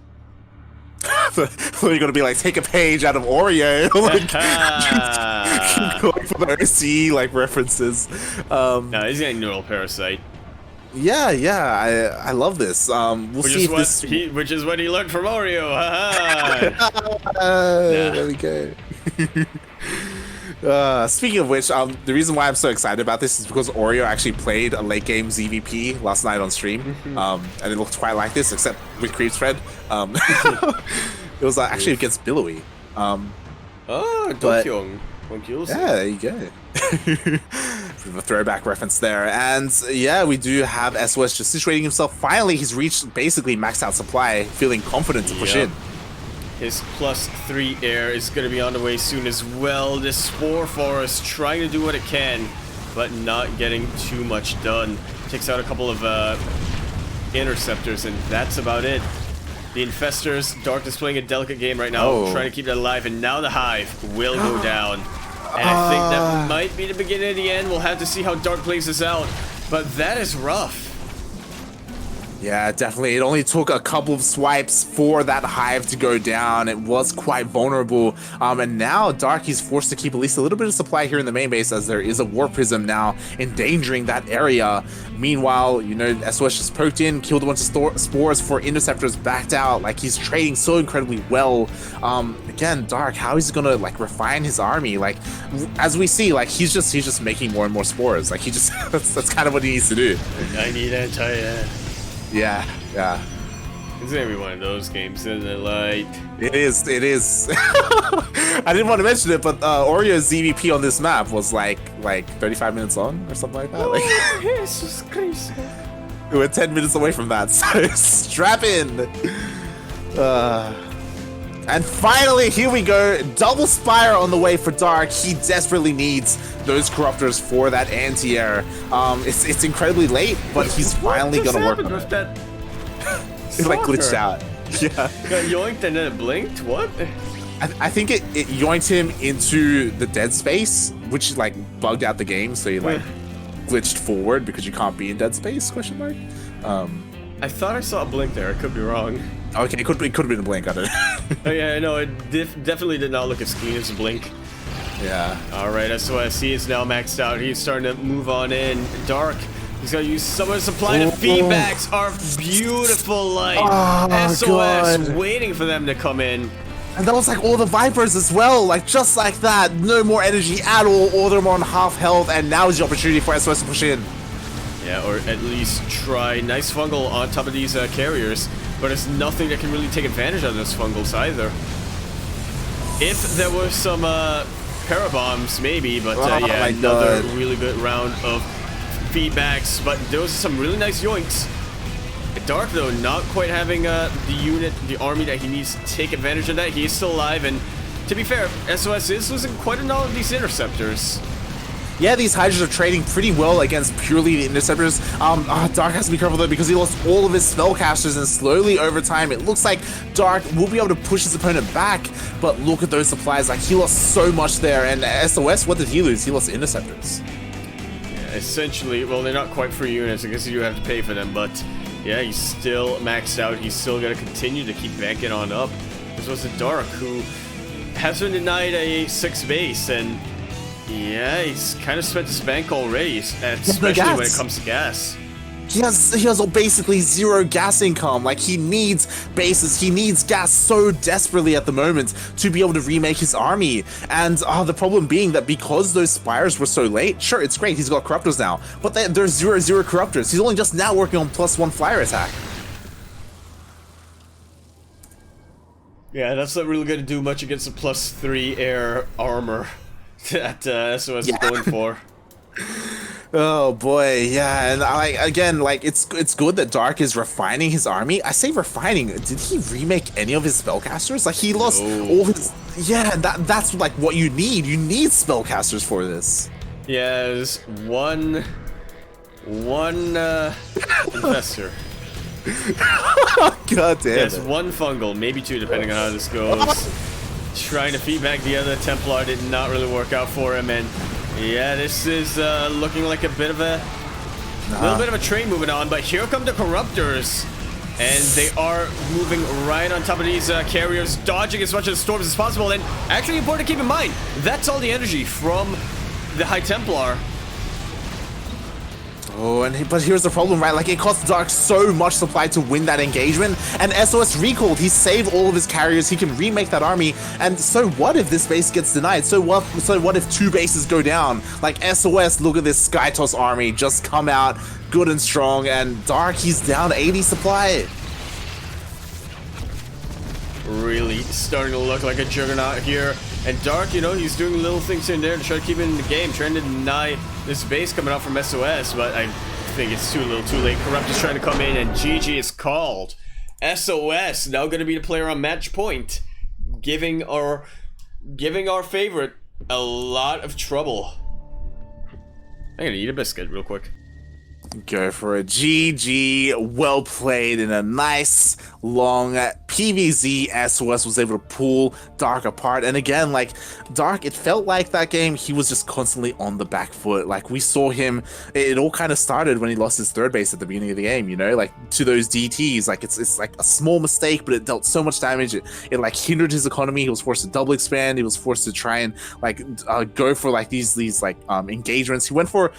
Speaker 1: So you're gonna be like, take a page out of Oreo, like going for the OC like references.
Speaker 2: No, he's getting Neural Parasite.
Speaker 1: Yeah, I love this. We'll see if this.
Speaker 2: Which is what he learned from Oreo.
Speaker 1: There we go. Speaking of which, the reason why I'm so excited about this is because Oreo actually played a late game ZvP last night on stream, and it looked quite like this, except with creep spread. It was actually against Billowy.
Speaker 2: Dokyong.
Speaker 1: Yeah, there you go. A throwback reference there. And yeah, we do have SOS just situating himself. Finally, he's reached basically maxed out supply, feeling confident to push in.
Speaker 2: His +3 air is going to be on the way soon as well. This Spore Forest trying to do what it can, but not getting too much done. Takes out a couple of interceptors, and that's about it. The Infestors, Dark is playing a delicate game right now, trying to keep that alive, and now the Hive will go down. And I think that might be the beginning of the end. We'll have to see how Dark plays this out, but that is rough.
Speaker 1: Yeah, definitely. It only took a couple of swipes for that Hive to go down. It was quite vulnerable. And now Dark is forced to keep at least a little bit of supply here in the main base, as there is a War Prism now endangering that area. Meanwhile, you know, SOS just poked in, killed a bunch of spores for interceptors, backed out. Like, he's trading so incredibly well. Again, Dark, how is he gonna like refine his army? Like, as we see, like he's just making more and more spores. Like, he just that's kind of what he needs to do.
Speaker 2: I need anti-air.
Speaker 1: Yeah.
Speaker 2: It's gonna be one of those games, isn't it? Like,
Speaker 1: it is. I didn't want to mention it, but Oreo's ZvP on this map was like 35 minutes long or something like that. Like,
Speaker 2: it's just crazy.
Speaker 1: We're 10 minutes away from that, so strap in. And finally, here we go. Double Spire on the way for Dark. He desperately needs those Corruptors for that anti-air. It's incredibly late, but he's finally gonna work on it.
Speaker 2: That
Speaker 1: it like glitched out. Yeah.
Speaker 2: Got yoinked and then it blinked? What?
Speaker 1: I think it yoinked him into the dead space, which like bugged out the game, so he like glitched forward because you can't be in dead space, question mark.
Speaker 2: I thought I saw a blink there. I could be wrong.
Speaker 1: Okay, it could have been a blink. I don't know.
Speaker 2: Oh yeah, no, it definitely did not look as clean as a blink.
Speaker 1: Yeah.
Speaker 2: Alright, SOS, he is now maxed out. He's starting to move on in. Dark, he's gonna use some of the supply. The feedbacks are beautiful, like SOS waiting for them to come in.
Speaker 1: And that was like all the Vipers as well, like just like that. No more energy at all of them on half health, and now is the opportunity for SOS to push in.
Speaker 2: Yeah, or at least try nice fungal on top of these carriers, but there's nothing that can really take advantage of those fungals either. If there were some parabombs, maybe, but yeah, another really good round of feedbacks, but those are some really nice yoinks. Dark, though, not quite having the army that he needs to take advantage of that. He is still alive, and to be fair, SOS is losing quite a lot of these interceptors.
Speaker 1: Yeah, these Hydras are trading pretty well against purely the interceptors. Dark has to be careful though because he lost all of his spellcasters, and slowly over time it looks like Dark will be able to push his opponent back. But look at those supplies, like he lost so much there. And SOS, what did he lose? He lost interceptors.
Speaker 2: Yeah, essentially, well, they're not quite free units. I guess you do have to pay for them, but yeah, he's still maxed out. He's still got to continue to keep banking on up. This was a Dark who has been denied a 6th base, and yeah, he's kind of spent his bank already, especially when it comes to gas.
Speaker 1: He has basically 0 gas income. Like, he needs bases, he needs gas so desperately at the moment to be able to remake his army. And the problem being that because those Spires were so late, sure, it's great, he's got Corruptors now, but there's 0/0 Corruptors. He's only just now working on +1 flyer attack.
Speaker 2: Yeah, that's not really going to do much against the +3 air armor that SOS is going for.
Speaker 1: Oh boy, yeah, and it's good that Dark is refining his army. I say refining. Did he remake any of his spellcasters? Like, he lost all his. Yeah, that's like what you need. You need spellcasters for this.
Speaker 2: Yeah, there's one investor.
Speaker 1: God damn.
Speaker 2: There's one fungal, maybe 2, depending on how this goes. Trying to feed back the other Templar did not really work out for him, and yeah, this is looking like a bit of a little bit of a train moving on. But here come the Corruptors, and they are moving right on top of these carriers, dodging as much of the storms as possible. And actually, important to keep in mind, that's all the energy from the High Templar.
Speaker 1: Oh, but here's the problem, right? Like, it costs Dark so much supply to win that engagement, and SOS recalled. He saved all of his carriers. He can remake that army. And so what if this base gets denied? So what if 2 bases go down? Like, SOS, look at this Skytoss army just come out good and strong, and Dark, he's down 80 supply.
Speaker 2: Really starting to look like a juggernaut here. And Dark, you know, he's doing little things here and there to try to keep it in the game, trying to deny this base coming out from SOS, but I think it's too little too late. Corrupt is trying to come in, and GG is called. SOS now going to be the player on match point, giving our favorite a lot of trouble. I'm gonna eat a biscuit real quick.
Speaker 1: Go for a GG, well played in a nice long PvZ. SOS was able to pull Dark apart, and again, like, Dark, it felt like that game he was just constantly on the back foot. Like, we saw him, it all kind of started when he lost his 3rd base at the beginning of the game, you know, like, to those DTs. Like, it's like a small mistake, but it dealt so much damage. It like hindered his economy. He was forced to double expand. He was forced to try and like go for like these like engagements. He went for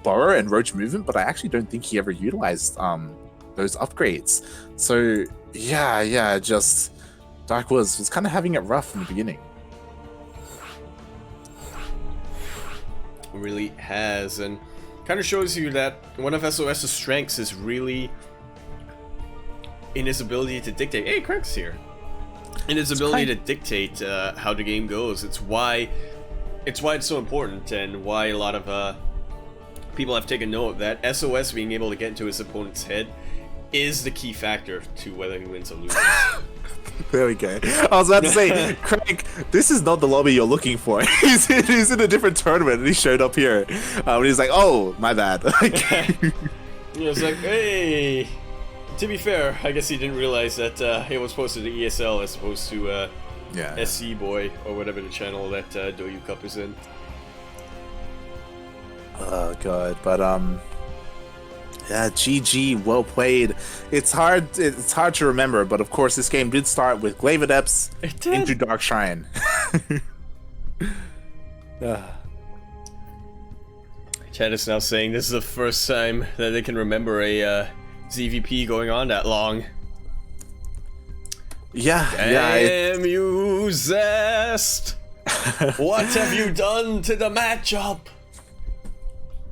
Speaker 1: Burrow and Roach movement, but I actually don't think he ever utilized those upgrades. So yeah, just Dark was kind of having it rough from the beginning.
Speaker 2: Really has, and kind of shows you that one of SOS's strengths is really in his ability to dictate. Hey, CranKy's here. In his ability to dictate how the game goes. It's why it's so important, and why a lot of people have taken note that SOS being able to get into his opponent's head is the key factor to whether he wins or loses.
Speaker 1: There we go. I was about to say, Crank, this is not the lobby you're looking for. He's in a different tournament, and he showed up here. And he's like, oh, my bad.
Speaker 2: He was like, hey. To be fair, I guess he didn't realize that it was posted to ESL as opposed to SC Boy, or whatever the channel that Doyu Cup is in.
Speaker 1: Oh god, but yeah, GG, well played. It's hard to remember, but of course this game did start with Glaive Adepts into Dark Shrine.
Speaker 2: Chad is now saying this is the first time that they can remember a ZvP going on that long.
Speaker 1: Damn
Speaker 2: you, Zest! What have you done to the matchup?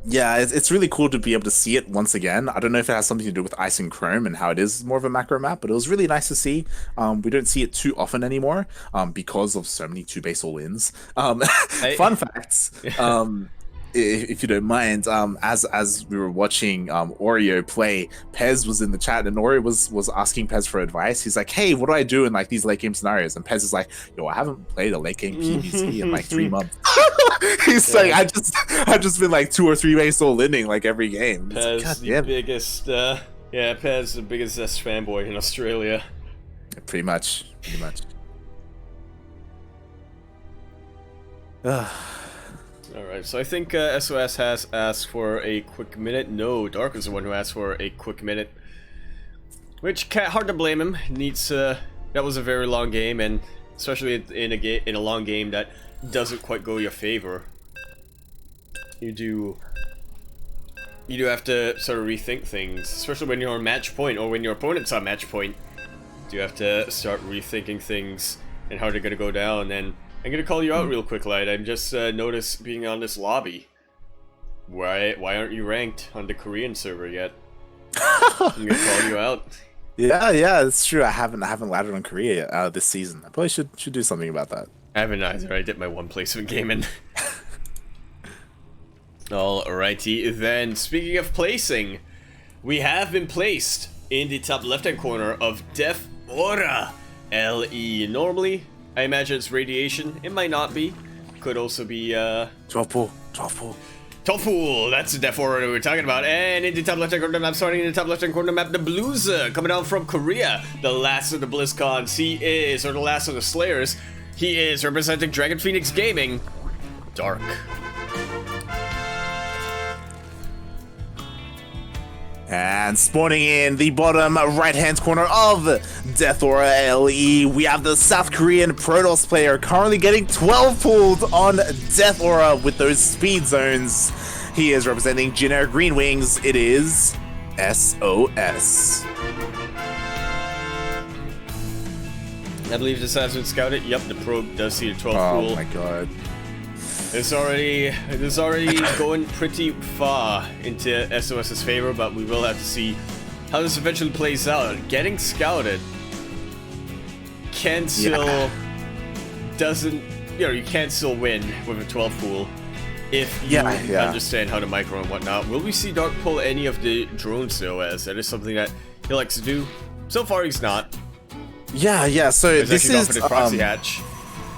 Speaker 1: Yeah, it's really cool to be able to see it once again. I don't know if it has something to do with Ice and Chrome and how it is more of a macro map, but it was really nice to see. We don't see it too often anymore because of so many two-base all-ins. Fun facts. If you don't mind, as we were watching Oreo play, Pez was in the chat and Oreo was asking Pez for advice. He's like, "Hey, what do I do in like these late game scenarios?" And Pez is like, "Yo, I haven't played a late game PvC in like 3 months." He's like, I've just been like 2 or 3 base all inning like every game.
Speaker 2: Pez, like, the biggest, Pez, the biggest fanboy in Australia.
Speaker 1: Pretty much.
Speaker 2: Alright, so I think SOS has asked for a quick minute. No, Dark is the one who asked for a quick minute. Which, hard to blame him. Needs, that was a very long game, and especially in a long game that doesn't quite go your favor. You do have to sort of rethink things, especially when you're on match point, or when your opponent's on match point. You have to start rethinking things and how they're gonna go down, and I'm gonna call you out real quick, Light. I'm just noticed being on this lobby. Why aren't you ranked on the Korean server yet? I'm gonna call you out.
Speaker 1: Yeah, it's true. I haven't laddered on Korea this season. I probably should do something about that.
Speaker 2: I haven't either. I did my one placement game in. Alrighty, then speaking of placing, we have been placed in the top left-hand corner of Def Aura LE. Normally, I imagine it's radiation. It might not be. Could also be
Speaker 1: Tofu.
Speaker 2: Tofu, that's the Def Aura that we were talking about. And in the top left-hand corner map, starting in the top left-hand corner map, the Blues coming down from Korea. The last of the BlizzCons. Or the last of the Slayers. He is representing Dragon Phoenix Gaming, Dark.
Speaker 1: And spawning in the bottom right-hand corner of Death Aura LE, we have the South Korean Protoss player currently getting 12 pulled on Death Aura with those speed zones. He is representing generic Green Wings. It is SOS.
Speaker 2: I believe this has been scouted. Yep, the probe does see the 12 pool.
Speaker 1: Oh my god.
Speaker 2: It's already going pretty far into SOS's favor, but we will have to see how this eventually plays out. Getting scouted can still doesn't, you can still win with a 12 pool if you understand how to micro and whatnot. Will we see Dark pull any of the drones though, as that is something that he likes to do? So far he's not.
Speaker 1: Yeah, so this is
Speaker 2: proxy hatch.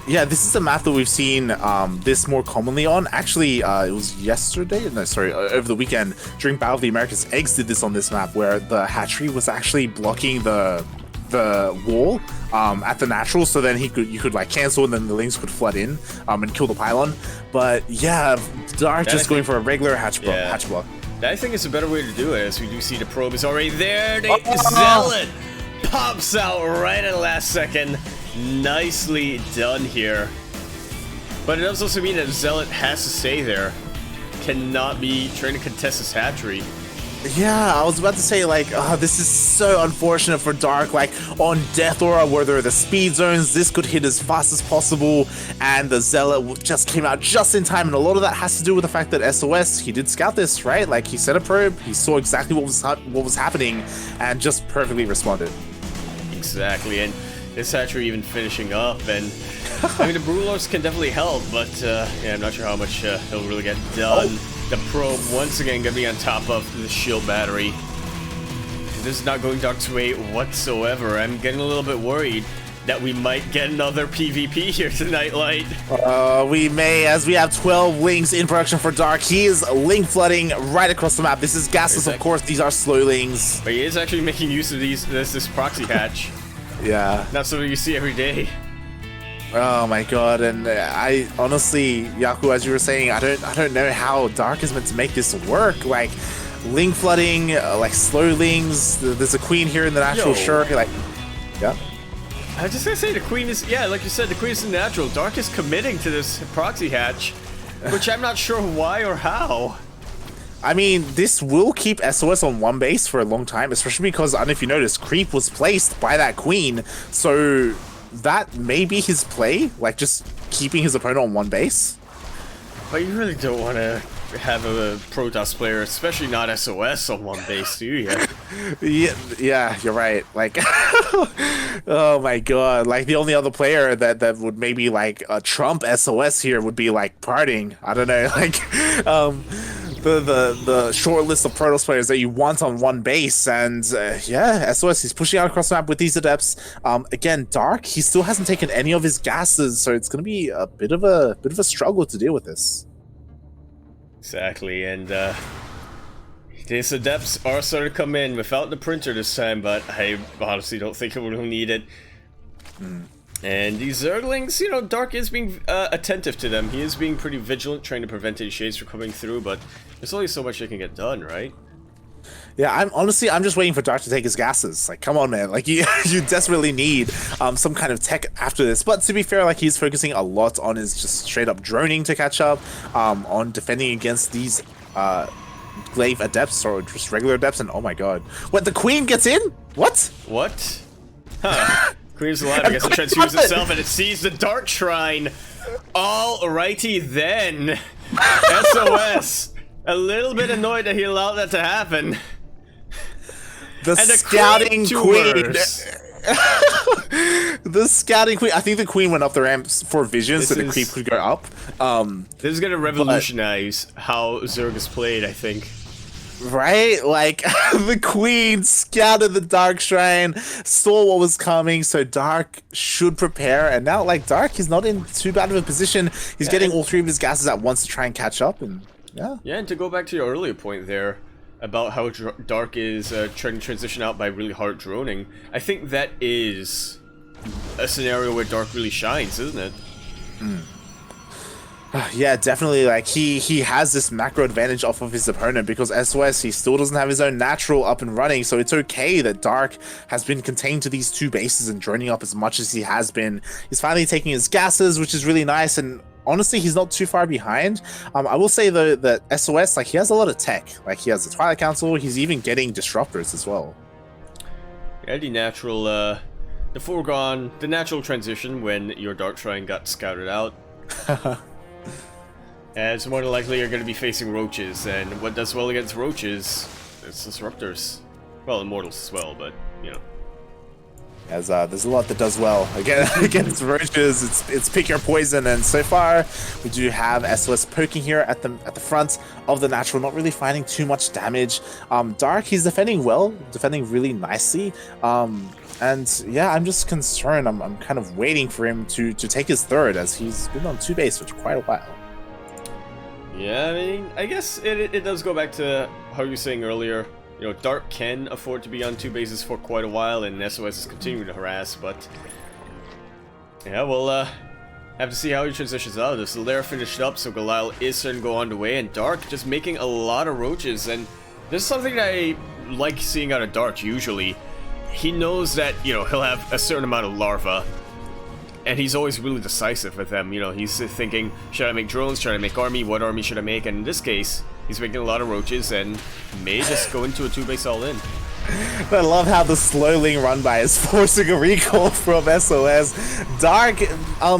Speaker 1: Yeah, this is a map that we've seen this more commonly on. Actually, it was yesterday? No, sorry, over the weekend during Battle of the Americas. Eggs did this on this map where the hatchery was actually blocking the wall at the natural, so then you could like cancel and then the lings could flood in and kill the pylon. But yeah, Dark just going for a regular hatch block.
Speaker 2: I think it's a better way to do it, as we do see the probe is already there. Zealot pops out right at the last second. Nicely done here. But it does also mean that Zealot has to stay there. Cannot be trying to contest this hatchery.
Speaker 1: Yeah, I was about to say, like, this is so unfortunate for Dark. Like, on Death Aura, where there are the speed zones, this could hit as fast as possible, and the Zealot just came out just in time, and a lot of that has to do with the fact that SOS, he did scout this, right? Like, he set a probe, he saw exactly what was happening, and just perfectly responded.
Speaker 2: Exactly, and this hatchery even finishing up, and I mean the Brewlords can definitely help, but yeah, I'm not sure how much he'll really get done. The probe once again gonna be on top of the shield battery. This is not going Dark's way whatsoever. I'm getting a little bit worried that we might get another PvP here tonight, Light.
Speaker 1: We may, as we have 12 lings in production for Dark. He is ling flooding right across the map. This is gasless, of course. These are slow lings.
Speaker 2: But he is actually making use of this proxy hatch.
Speaker 1: Yeah.
Speaker 2: Not something you see every day.
Speaker 1: Oh my god, and I honestly, Yaku, as you were saying, I don't know how Dark is meant to make this work. Like, ling flooding, like slow lings. There's a queen here in the natural, sure. Like, yeah.
Speaker 2: I was just gonna say the queen is, yeah, like you said, the queen is the natural. Dark is committing to this proxy hatch, which I'm not sure why or how.
Speaker 1: I mean, this will keep SOS on one base for a long time, especially because, I don't know if you noticed, Creep was placed by that queen, so that may be his play, like just keeping his opponent on one base.
Speaker 2: But you really don't want to have a Protoss player, especially not SOS, on one base, do you?
Speaker 1: Yeah, you're right. Like, oh my god! Like the only other player that would maybe like trump SOS here would be like Parting. I don't know, like, the short list of Protoss players that you want on one base, and yeah, SOS he's pushing out across the map with these adepts. Again, Dark he still hasn't taken any of his gases, so it's gonna be a bit of a struggle to deal with this.
Speaker 2: Exactly, and these adepts are starting to come in without the printer this time, but I honestly don't think we'll need it. And these Zerglings, you know, Dark is being attentive to them. He is being pretty vigilant, trying to prevent any shades from coming through, but there's only so much they can get done, right?
Speaker 1: Yeah, I'm just waiting for Dark to take his gases. Like, come on, man. Like, you desperately need some kind of tech after this. But to be fair, like, he's focusing a lot on his just straight up droning to catch up, on defending against these glaive adepts or just regular adepts. And oh my god, what, the Queen gets in? What?
Speaker 2: What? Huh. Queen's alive. I guess it transfused itself and it sees the Dark Shrine. Alrighty then. SOS. A little bit annoyed that he allowed that to happen.
Speaker 1: The scouting queen. The scouting queen. I think the queen went up the ramps for vision, so the creep could go up.
Speaker 2: This is gonna revolutionize how Zerg is played, I think.
Speaker 1: Right? Like, the queen scouted the Dark Shrine, saw what was coming, so Dark should prepare, and now, like, Dark is not in too bad of a position. He's getting all three of his gases at once to try and catch up, and yeah.
Speaker 2: Yeah, and to go back to your earlier point there, about how Dark is trying to transition out by really hard droning, I think that is a scenario where Dark really shines, isn't it?
Speaker 1: Yeah, definitely. Like, he has this macro advantage off of his opponent because SOS, he still doesn't have his own natural up and running, so it's okay that Dark has been contained to these two bases and droning up as much as he has been. He's finally taking his gases, which is really nice, and honestly, he's not too far behind. I will say though that SOS, like, he has a lot of tech. Like, he has the Twilight Council, he's even getting disruptors as well.
Speaker 2: Yeah, the natural, the natural transition when your Dark Shrine got scouted out. And it's more than likely you're going to be facing roaches, and what does well against roaches? It's disruptors. Well, immortals as well, but, you know.
Speaker 1: As there's a lot that does well against roaches. It's pick your poison, and so far we do have SOS poking here at the front of the natural, not really finding too much damage. Dark, he's defending well, defending really nicely. And yeah, I'm just concerned. I'm kind of waiting for him to take his third, as he's been on two base for quite a while.
Speaker 2: Yeah, I mean, I guess it does go back to how you were saying earlier. You know, Dark can afford to be on two bases for quite a while, and SOS is continuing to harass, but yeah, we'll have to see how he transitions out of this. The lair finished up, so Galil is starting to go on the way, and Dark just making a lot of roaches, and this is something that I like seeing out of Dark usually. He knows that, you know, he'll have a certain amount of larvae, and he's always really decisive with them. You know, he's thinking, should I make drones, should I make army, what army should I make, and in this case, he's making a lot of roaches and may just go into a two-base all-in.
Speaker 1: I love how the slow lane run by is forcing a recall from SOS. Dark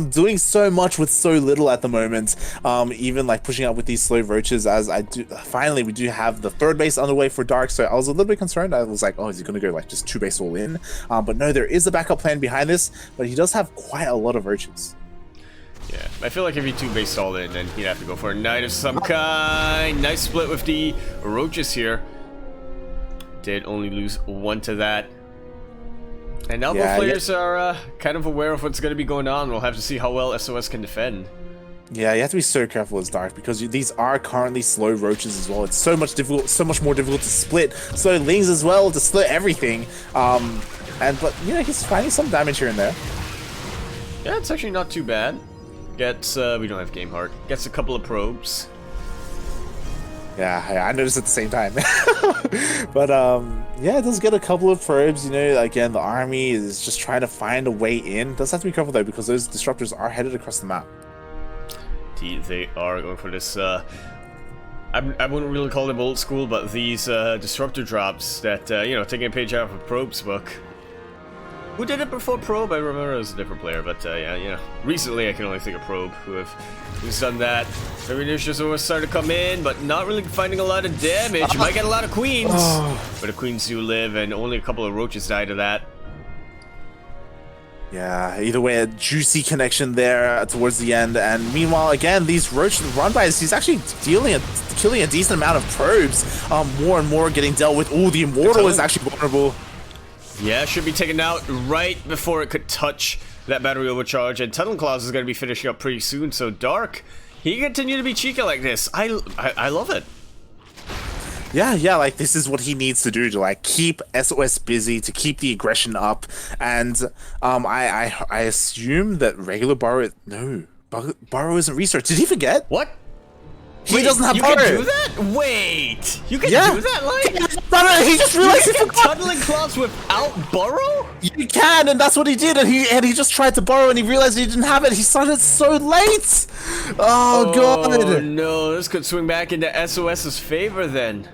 Speaker 1: doing so much with so little at the moment. Even like pushing up with these slow roaches, as finally we do have the third base underway for Dark, so I was a little bit concerned. I was like, oh, is he gonna go like just two base all in? But no, there is a backup plan behind this, but he does have quite a lot of roaches.
Speaker 2: Yeah, I feel like if he two-base all in, then he'd have to go for a knight of some kind. Nice split with the roaches here. Did only lose one to that. And now both players are kind of aware of what's going to be going on. We'll have to see how well SOS can defend. Yeah,
Speaker 1: you have to be so careful as Dark, because these are currently slow roaches as well. It's so much more difficult to split slow lings as well, to split everything. But you know, he's finding some damage here and there.
Speaker 2: Yeah, it's actually not too bad. Gets we don't have game heart. Gets a couple of probes.
Speaker 1: Yeah, I noticed at the same time. But yeah, it does get a couple of probes. You know, again, the army is just trying to find a way in. Does have to be careful though, because those disruptors are headed across the map.
Speaker 2: They are going for this. I wouldn't really call them old school, but these disruptor drops that you know, taking a page out of a probes book. Who did it before Probe? I remember it was a different player, but yeah, you know, recently I can only think of Probe who's done that. I mean, there's just almost starting to come in, but not really finding a lot of damage. You might get a lot of queens, but the queens do live, and only a couple of roaches died to that.
Speaker 1: Yeah, either way, a juicy connection there towards the end. And meanwhile, again, these roach run-bys, he's actually killing a decent amount of probes. More and more getting dealt with. Oh, the Immortal is actually vulnerable.
Speaker 2: Yeah, should be taken out right before it could touch that battery overcharge. And Tunnel Claws is going to be finishing up pretty soon. So Dark, he can continue to be cheeky like this. I love it.
Speaker 1: Yeah, like this is what he needs to do to like keep SOS busy, to keep the aggression up. And I assume that regular Burrow Burrow isn't research. Did he forget?
Speaker 2: What?
Speaker 1: He doesn't have Burrow.
Speaker 2: You can do that? Wait, you can do that, like?
Speaker 1: He just realized he forgot.
Speaker 2: Tunneling Claws without Burrow?
Speaker 1: You can, and that's what he did. And he just tried to borrow, and he realized he didn't have it. He started so late. Oh god.
Speaker 2: Oh no, this could swing back into SOS's favor then.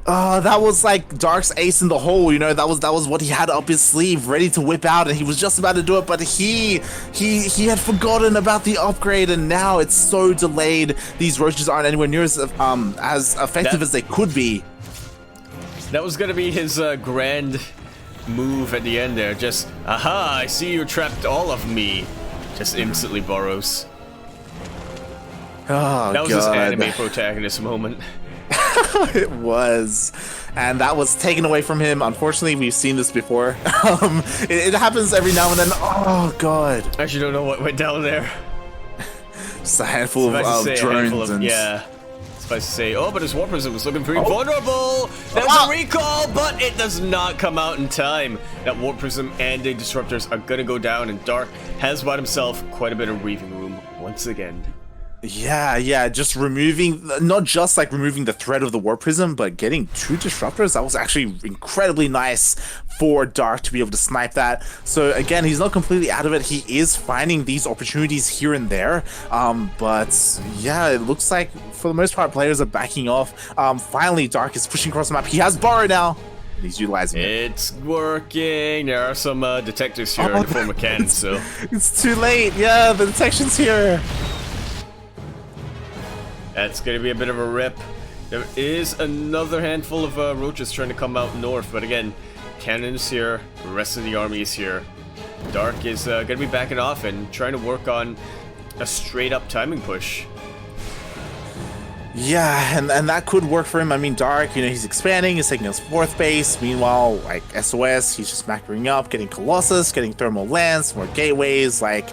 Speaker 1: That was like Dark's ace in the hole, you know. That was what he had up his sleeve, ready to whip out, and he was just about to do it, but he had forgotten about the upgrade, and now it's so delayed. These roaches aren't anywhere near as effective as they could be.
Speaker 2: That was gonna be his grand move at the end there. Just, aha! I see you trapped all of me. Just instantly borrows.
Speaker 1: Oh,
Speaker 2: that was his anime protagonist moment.
Speaker 1: It was, and that was taken away from him. Unfortunately, we've seen this before. It happens every now and then. Oh god!
Speaker 2: I actually don't know what went down there.
Speaker 1: Just a handful of drones.
Speaker 2: Yeah, suffice to say. Oh, but his War Prism was looking pretty vulnerable. That was a recall, but it does not come out in time. That War Prism and the Disruptors are gonna go down, and Dark has bought himself quite a bit of breathing room once again.
Speaker 1: Yeah, just removing, not just like removing the threat of the War Prism, but getting 2 Disruptors. That was actually incredibly nice for Dark to be able to snipe that. So again, he's not completely out of it. He is finding these opportunities here and there. But yeah, it looks like for the most part, players are backing off. Finally, Dark is pushing across the map. He has Borrow now. He's utilizing it.
Speaker 2: It's working. There are some detectors here in the form of cannons, so.
Speaker 1: It's too late. Yeah, the detection's here.
Speaker 2: That's going to be a bit of a rip. There is another handful of roaches trying to come out north, but again, cannons here, the rest of the army is here. Dark is going to be backing off and trying to work on a straight-up timing push.
Speaker 1: Yeah, and that could work for him. I mean, Dark, you know, he's expanding, he's taking his 4th base. Meanwhile, like, SOS, he's just macroing up, getting Colossus, getting Thermal Lance, more gateways. Like,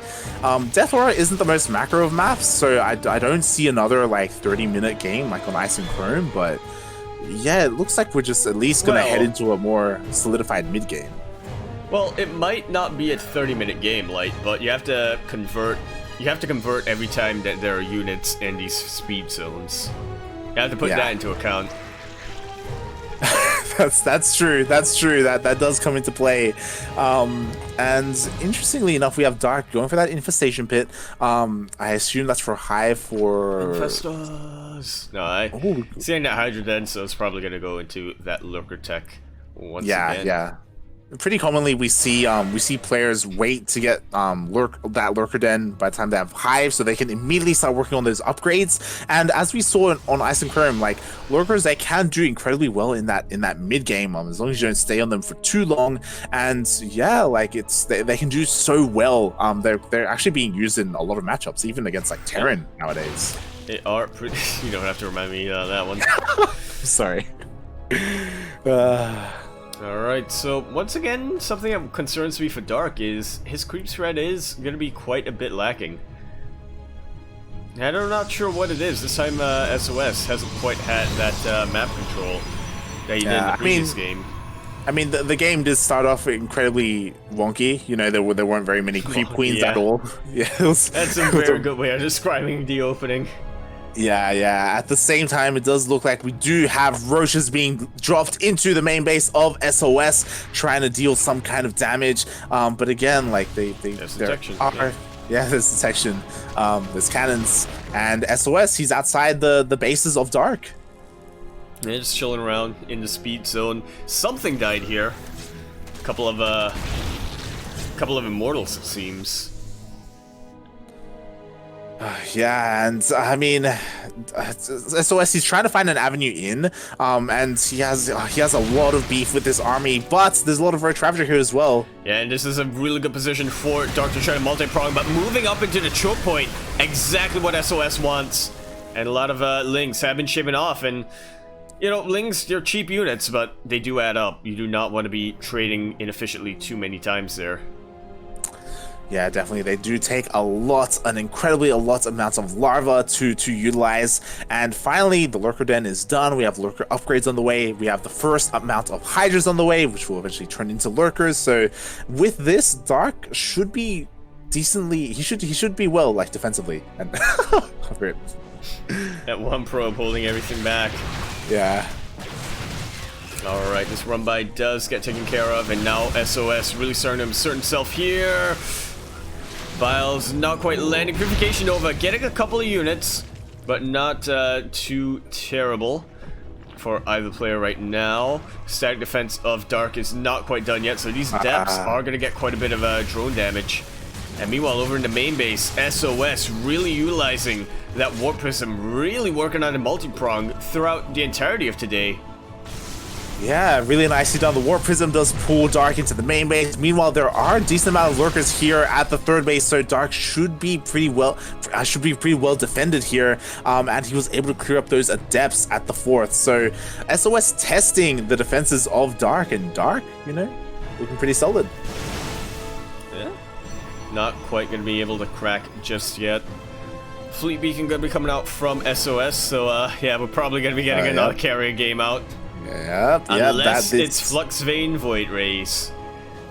Speaker 1: Death Aura isn't the most macro of maps, so I don't see another, like, 30-minute game, like, on Ice and Chrome, but yeah, it looks like we're just at least gonna head into a more solidified mid-game.
Speaker 2: Well, it might not be a 30-minute game, like, but you have to convert every time that there are units in these speed zones. You have to put that into account.
Speaker 1: That's true. That does come into play. And interestingly enough, we have Dark going for that infestation pit. I assume that's for Hive for
Speaker 2: Infestors. No, seeing that Hydra Den, so it's probably gonna go into that Lurker tech once again.
Speaker 1: Yeah. Pretty commonly, we see players wait to get Lurker Den by the time they have Hive, so they can immediately start working on those upgrades. And as we saw on Ice and Chrome, like Lurkers, they can do incredibly well in that mid game, as long as you don't stay on them for too long. And yeah, like they can do so well. They're actually being used in a lot of matchups, even against like Terran nowadays.
Speaker 2: They are pretty. You don't have to remind me of that one.
Speaker 1: Sorry.
Speaker 2: Alright, so once again, something that concerns me for Dark is his creep threat is going to be quite a bit lacking. And I'm not sure what it is. This time SOS hasn't quite had that map control that he did in the previous game.
Speaker 1: I mean, the game did start off incredibly wonky. You know, there weren't very many creep queens at all. Yeah,
Speaker 2: that's a very good way of describing the opening.
Speaker 1: Yeah. At the same time, it does look like we do have roaches being dropped into the main base of SOS, trying to deal some kind of damage. But again, like there's detection. There's detection. There's cannons, and SOS. He's outside the bases of Dark.
Speaker 2: Yeah, just chilling around in the speed zone. Something died here. A couple of couple of immortals, it seems.
Speaker 1: Yeah, and I mean, SOS, he's trying to find an avenue in, and he has a lot of beef with this army, but there's a lot of Rogue Ravager here as well.
Speaker 2: Yeah, and this is a really good position for Dark to try to multi-prong, but moving up into the choke point, exactly what SOS wants. And a lot of Lings have been shipping off, and you know, Lings, they're cheap units, but they do add up. You do not want to be trading inefficiently too many times there.
Speaker 1: Yeah, definitely. They do take an incredibly amount of larva to utilize. And finally, the Lurker Den is done. We have Lurker upgrades on the way. We have the first amount of Hydras on the way, which will eventually turn into Lurkers. So with this, Dark should be decently, he should be well, like, defensively. And great.
Speaker 2: That one probe holding everything back.
Speaker 1: Yeah.
Speaker 2: Alright, this run by does get taken care of, and now SOS really starting to assert himself here. Vials not quite landing. Purification Nova getting a couple of units, but not too terrible for either player right now. Static defense of Dark is not quite done yet, so these depths are going to get quite a bit of drone damage. And meanwhile, over in the main base, SOS really utilizing that Warp Prism, really working on a multi-prong throughout the entirety of today.
Speaker 1: Yeah, really nicely done. The Warp Prism does pull Dark into the main base. Meanwhile, there are a decent amount of Lurkers here at the third base, so Dark should be pretty well defended here. And he was able to clear up those Adepts at the fourth. So SOS testing the defenses of Dark, and Dark, you know, looking pretty solid.
Speaker 2: Yeah, not quite going to be able to crack just yet. Fleet Beacon going to be coming out from SOS, so yeah, we're probably going to be getting another carrier game out. Unless it's Flux Vein Void Rays.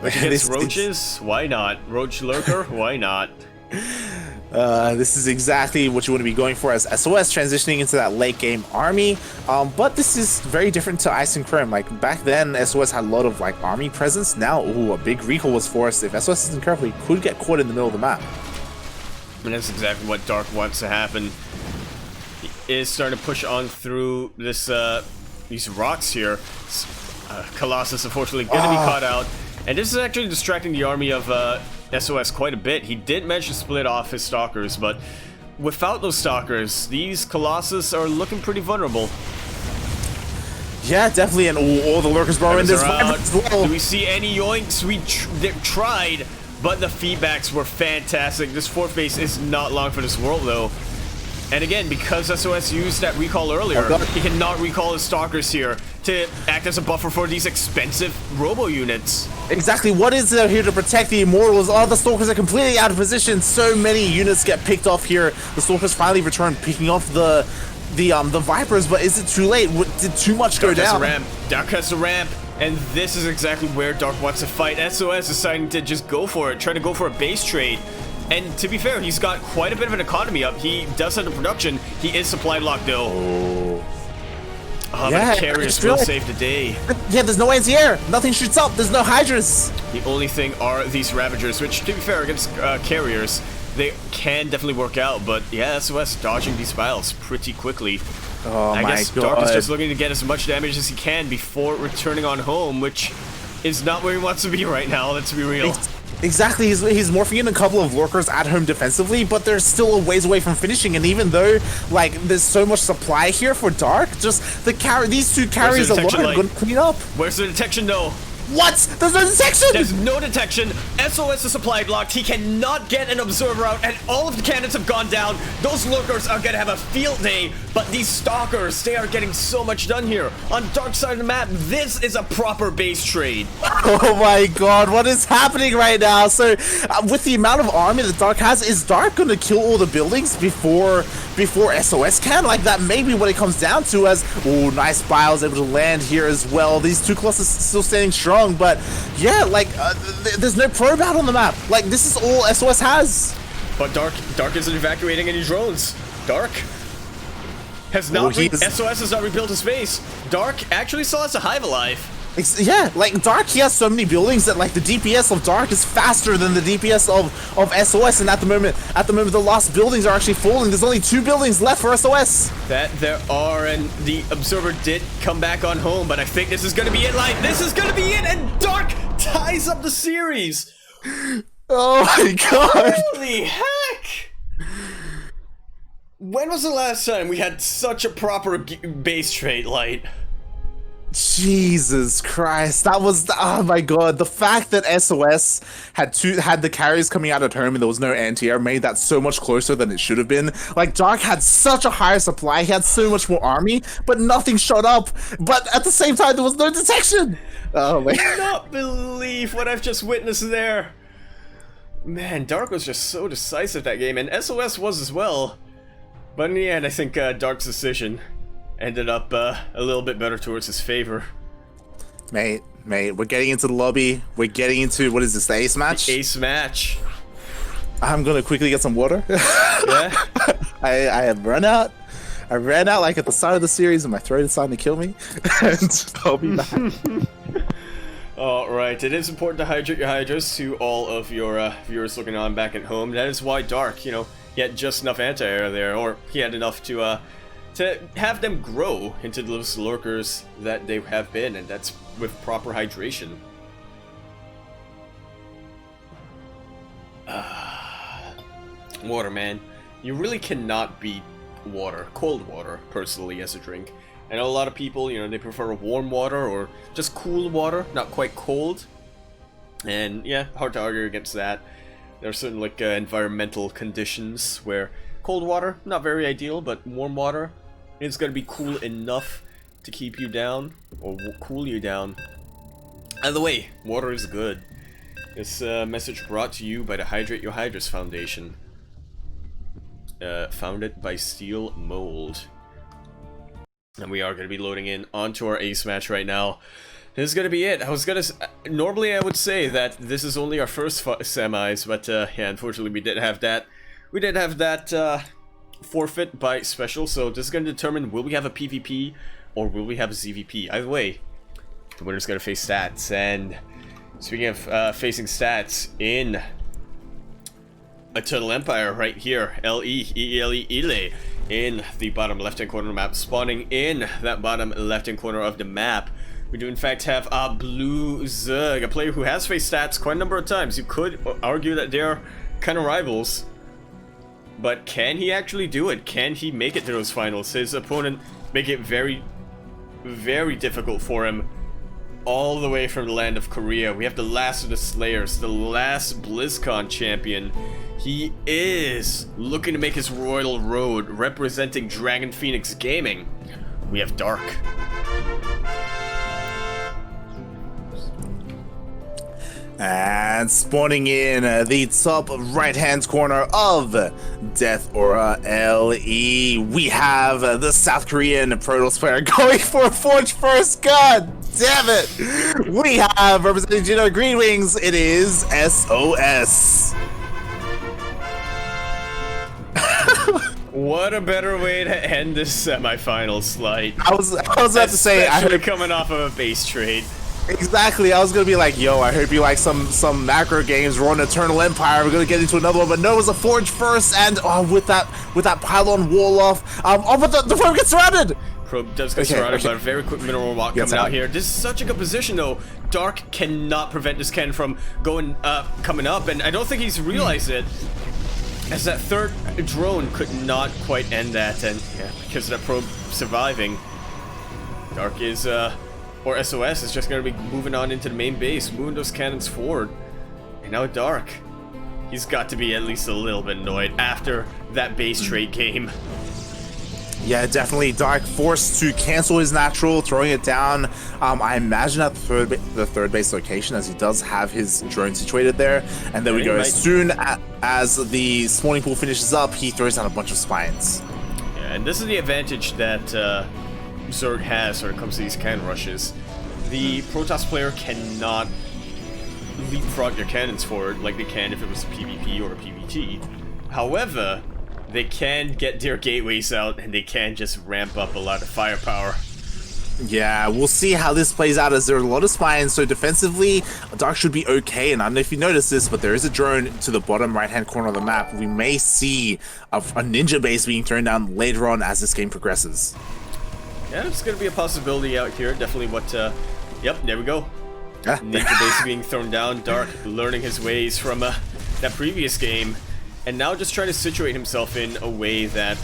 Speaker 2: Which against Roaches? Why not? Roach Lurker? Why not?
Speaker 1: This is exactly what you want to be going for as SOS transitioning into that late game army. But this is very different to Ice and Chrome. Like back then, SOS had a lot of like army presence. Now, a big recall was forced. If SOS isn't careful, he could get caught in the middle of the map.
Speaker 2: And that's exactly what Dark wants to happen. He is starting to push on through this these rocks here. Colossus unfortunately going to be caught out, and this is actually distracting the army of SOS quite a bit. He did manage to split off his stalkers, but without those stalkers, these Colossus are looking pretty vulnerable.
Speaker 1: Yeah, definitely, and all the Lurkers are in this as well.
Speaker 2: Do we see any yoinks? They tried, but the feedbacks were fantastic. This fourth base is not long for this world though. And again, because SOS used that recall earlier, he cannot recall his stalkers here to act as a buffer for these expensive robo units.
Speaker 1: Exactly, what is there here to protect the immortals? Oh, the stalkers are completely out of position. So many units get picked off here. The stalkers finally return, picking off the Vipers, but is it too late? Did too much go down?
Speaker 2: Dark has the ramp, and this is exactly where Dark wants to fight. SOS deciding to just go for it, try to go for a base trade. And to be fair, he's got quite a bit of an economy up. He does have the production. He is supply blocked though. Oh, yeah, but the carriers will save the day.
Speaker 1: Yeah, there's no anti-air. Nothing shoots up. There's no Hydras.
Speaker 2: The only thing are these Ravagers, which, to be fair, against carriers, they can definitely work out. But yeah, SOS dodging these files pretty quickly.
Speaker 1: Oh
Speaker 2: I
Speaker 1: my
Speaker 2: guess
Speaker 1: God.
Speaker 2: Dark is just looking to get as much damage as he can before returning on home, which is not where he wants to be right now, let's be real.
Speaker 1: Exactly, he's morphing in a couple of Lurkers at home defensively, but they're still a ways away from finishing. And even though, like, there's so much supply here for Dark, just these two carries alone are going to clean up.
Speaker 2: Where's the detection, though?
Speaker 1: What? There's no detection!
Speaker 2: There's no detection. SOS is supply blocked. He cannot get an observer out, and all of the cannons have gone down. Those Lurkers are gonna have a field day, but these Stalkers, they are getting so much done here. On Dark side of the map, this is a proper base trade.
Speaker 1: Oh my God, what is happening right now? So, with the amount of army that Dark has, is Dark gonna kill all the buildings before SOS can? Like, that may be what it comes down to as, oh, nice Biles able to land here as well. These two Colossus still standing strong. But yeah, like there's no probe out on the map. Like this is all SOS has.
Speaker 2: But Dark isn't evacuating any drones. Dark has not. SOS has not rebuilt his base. Dark actually still has a hive alive.
Speaker 1: Yeah, like Dark, he has so many buildings that like the DPS of Dark is faster than the DPS of SOS, and at the moment the last buildings are actually falling. There's only 2 buildings left for SOS.
Speaker 2: That there are, and the observer did come back on home, but I think this is gonna be it. Like this is gonna be it, and Dark ties up the series.
Speaker 1: Oh my god!
Speaker 2: Holy heck! When was the last time we had such a proper base trait light?
Speaker 1: Jesus Christ, that was, oh my god, the fact that SOS had the carries coming out at home and there was no anti-air made that so much closer than it should have been. Like, Dark had such a higher supply, he had so much more army, but nothing showed up. But at the same time, there was no detection. Oh man.
Speaker 2: I cannot believe what I've just witnessed there. Man, Dark was just so decisive that game, and SOS was as well. But in the end, I think Dark's decision ended up a little bit better towards his favor.
Speaker 1: Mate, we're getting into the lobby. We're getting into, what is this, the ace match?
Speaker 2: The ace match.
Speaker 1: I'm gonna quickly get some water.
Speaker 2: Yeah?
Speaker 1: I have run out. I ran out like at the start of the series and my throat is starting to kill me. And I'll be back.
Speaker 2: Alright, it is important to hydrate your hydras to all of your viewers looking on back at home. That is why Dark, you know, he had just enough anti-air there, or he had enough to have them grow into those lurkers that they have been, and that's with proper hydration. Water, man. You really cannot beat water, cold water, personally, as a drink. I know a lot of people, you know, they prefer warm water or just cool water, not quite cold. And yeah, hard to argue against that. There are certain, like, environmental conditions where cold water, not very ideal, but warm water is going to be cool enough to keep you down, or cool you down. Either way, water is good. This message brought to you by the Hydrate Your Hydras Foundation. Founded by Steel Mold. And we are going to be loading in onto our ace match right now. This is going to be it. Normally I would say that this is only our first semis, but yeah, unfortunately we did have that. We did have that forfeit by special, so this is going to determine, will we have a PvP or will we have a ZvP? Either way, the winner's going to face stats. And speaking of facing stats, in Eternal Empire right here, Ile, in the bottom left-hand corner of the map, spawning in that bottom left-hand corner of the map. We do in fact have a Blue Zerg, a player who has faced stats quite a number of times. You could argue that they're kind of rivals, but can he actually do it? Can he make it to those finals? His opponent make it very, very difficult for him. All the way from the land of Korea, we have the last of the Slayers, the last BlizzCon champion. He is looking to make his royal road, representing Dragon Phoenix Gaming. We have Dark.
Speaker 1: And spawning in the top right-hand corner of Death Aura LE, we have the South Korean Protoss player going for a Forge First. God damn it! We have, representing Gino Green Wings, it is SOS.
Speaker 2: What a better way to end this semifinal slate.
Speaker 1: I was about to say,
Speaker 2: especially coming off of a base trade.
Speaker 1: Exactly, I was gonna be like, yo, I hope you like some macro games. We're on Eternal Empire, we're gonna get into another one, but no, it was a Forge First, and with that pylon wall off, but the probe gets surrounded!
Speaker 2: Probe does get surrounded, but a very quick mineral walk coming out here. This is such a good position though. Dark cannot prevent this cannon from going coming up, and I don't think he's realized it, as that third drone could not quite end that, and yeah, because of that probe surviving, Dark is or SOS is just going to be moving on into the main base, moving those cannons forward. And now Dark, he's got to be at least a little bit annoyed after that base trade game.
Speaker 1: Yeah, definitely. Dark forced to cancel his natural, throwing it down. I imagine at the third base location, as he does have his drone situated there. And there we go. As soon as the spawning pool finishes up, he throws down a bunch of spines.
Speaker 2: Yeah, and this is the advantage that Zerg has when it comes to these cannon rushes. The Protoss player cannot leapfrog their cannons forward like they can if it was a PvP or a PvT. However, they can get their gateways out and they can just ramp up a lot of firepower.
Speaker 1: Yeah, we'll see how this plays out, as there are a lot of spines, so defensively, Dark should be okay. And I don't know if you noticed this, but there is a drone to the bottom right-hand corner of the map. We may see a ninja base being thrown down later on as this game progresses.
Speaker 2: Yeah, it's going to be a possibility out here. Definitely what, yep, there we go. Ninja base being thrown down. Dark learning his ways from that previous game, and now just trying to situate himself in a way that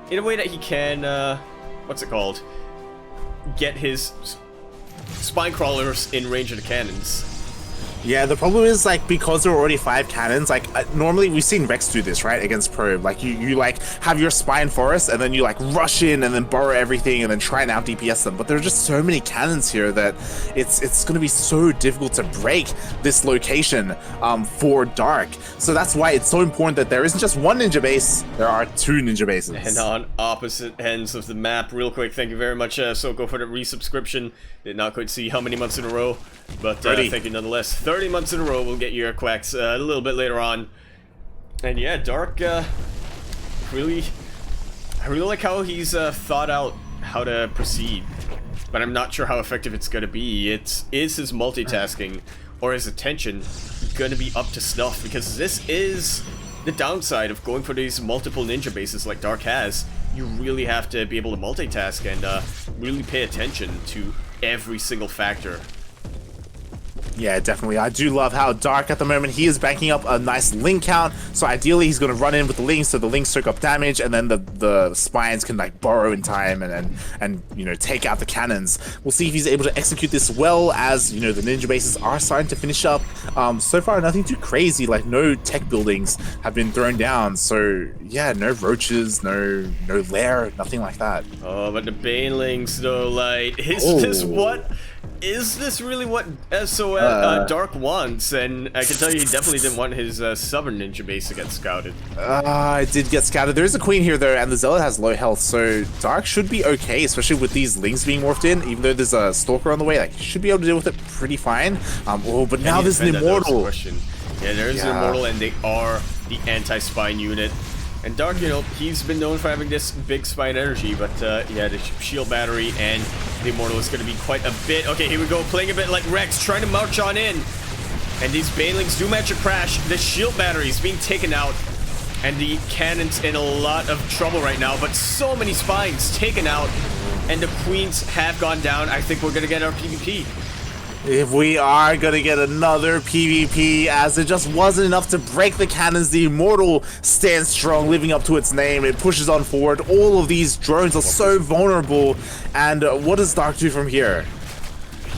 Speaker 2: he can, what's it called? Get his spine crawlers in range of the cannons.
Speaker 1: Yeah, the problem is, like, because there are already 5 cannons, like, normally we've seen Rex do this, right, against Probe. Like, you like, have your spine forest, and then you, like, rush in and then borrow everything and then try and out-DPS them. But there are just so many cannons here that it's going to be so difficult to break this location for Dark. So that's why it's so important that there isn't just one ninja base, there are 2 ninja bases.
Speaker 2: And on opposite ends of the map, real quick, thank you very much, Soko, for the resubscription. Did not quite see how many months in a row, but thank you nonetheless. 30 months in a row, we'll get your quacks a little bit later on. And yeah, Dark, I really like how he's thought out how to proceed, but I'm not sure how effective it's going to be. Is his multitasking or his attention going to be up to snuff? Because this is the downside of going for these multiple ninja bases like Dark has. You really have to be able to multitask and really pay attention to every single factor.
Speaker 1: Yeah, definitely. I do love how Dark at the moment, he is banking up a nice link count. So ideally he's going to run in with the links so the links soak up damage, and then the spines can like burrow in time and you know, take out the cannons. We'll see if he's able to execute this well, as you know, the ninja bases are starting to finish up. So far nothing too crazy, like no tech buildings have been thrown down. So yeah, no roaches, no lair, nothing like that.
Speaker 2: Oh, but the banelings though, like, is this really what SOS Dark wants? And I can tell you he definitely didn't want his southern ninja base to get scouted.
Speaker 1: It did get scouted. There is a queen here though, and the zealot has low health, so Dark should be okay, especially with these lings being morphed in. Even though there's a stalker on the way, like, he should be able to deal with it pretty fine. But now there's an immortal.
Speaker 2: Yeah, there is an immortal, and they are the anti-spine unit. And Dark, you know, he's been known for having this big spine energy, but yeah, the shield battery and the immortal is going to be quite a bit. Okay, here we go, playing a bit like Rex, trying to march on in. And these banelings do match a crash. The shield battery is being taken out, and the cannon's in a lot of trouble right now, but so many spines taken out, and the queens have gone down. I think we're going to get our PvP.
Speaker 1: If we are gonna get another PvP, as it just wasn't enough to break the cannons, the immortal stands strong, living up to its name. It pushes on forward. All of these drones are so vulnerable, and what does Dark do from here?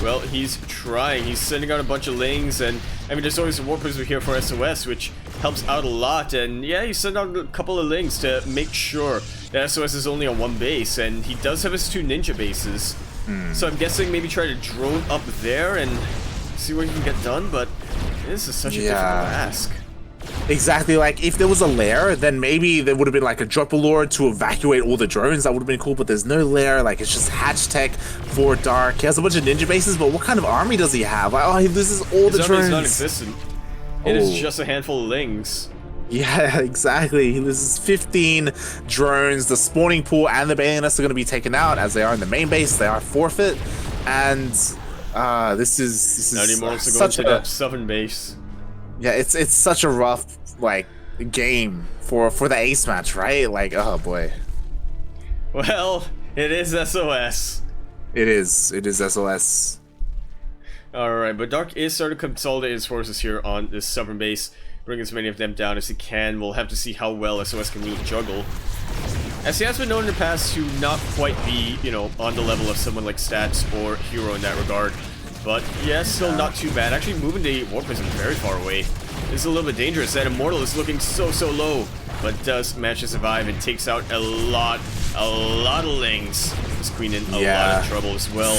Speaker 2: Well, he's trying. He's sending out a bunch of lings, and I mean, there's always a warp prism here for SOS, which helps out a lot. And yeah, he sent out a couple of lings to make sure that SOS is only on one base, and he does have his 2 ninja bases. So I'm guessing maybe try to drone up there and see what he can get done, but this is such a difficult ask.
Speaker 1: Exactly, like, if there was a lair, then maybe there would have been like a drop lord to evacuate all the drones. That would have been cool, but there's no lair. Like, it's just hatch tech for Dark. He has a bunch of ninja bases, but what kind of army does he have? Like, oh, this is all the drones. His army is
Speaker 2: non-existent. It is just a handful of lings.
Speaker 1: Yeah, exactly. This is 15 drones. The spawning pool and the bayonettes are going to be taken out, as they are in the main base. They are forfeit, and this is
Speaker 2: now the immortals are going to that southern base.
Speaker 1: Yeah, it's such a rough like game for the ace match, right? Like, oh boy.
Speaker 2: Well, it is SOS.
Speaker 1: It is SOS.
Speaker 2: All right, but Dark is starting to consolidate his forces here on this southern base. Bring as many of them down as he can. We'll have to see how well SOS can really juggle, as he has been known in the past to not quite be, you know, on the level of someone like Stats or Hero in that regard. But yeah, still not too bad. Actually, moving the warp prism very far away is a little bit dangerous. That immortal is looking so low, but does manage to survive and takes out a lot of lings. This queen in a lot of trouble as well.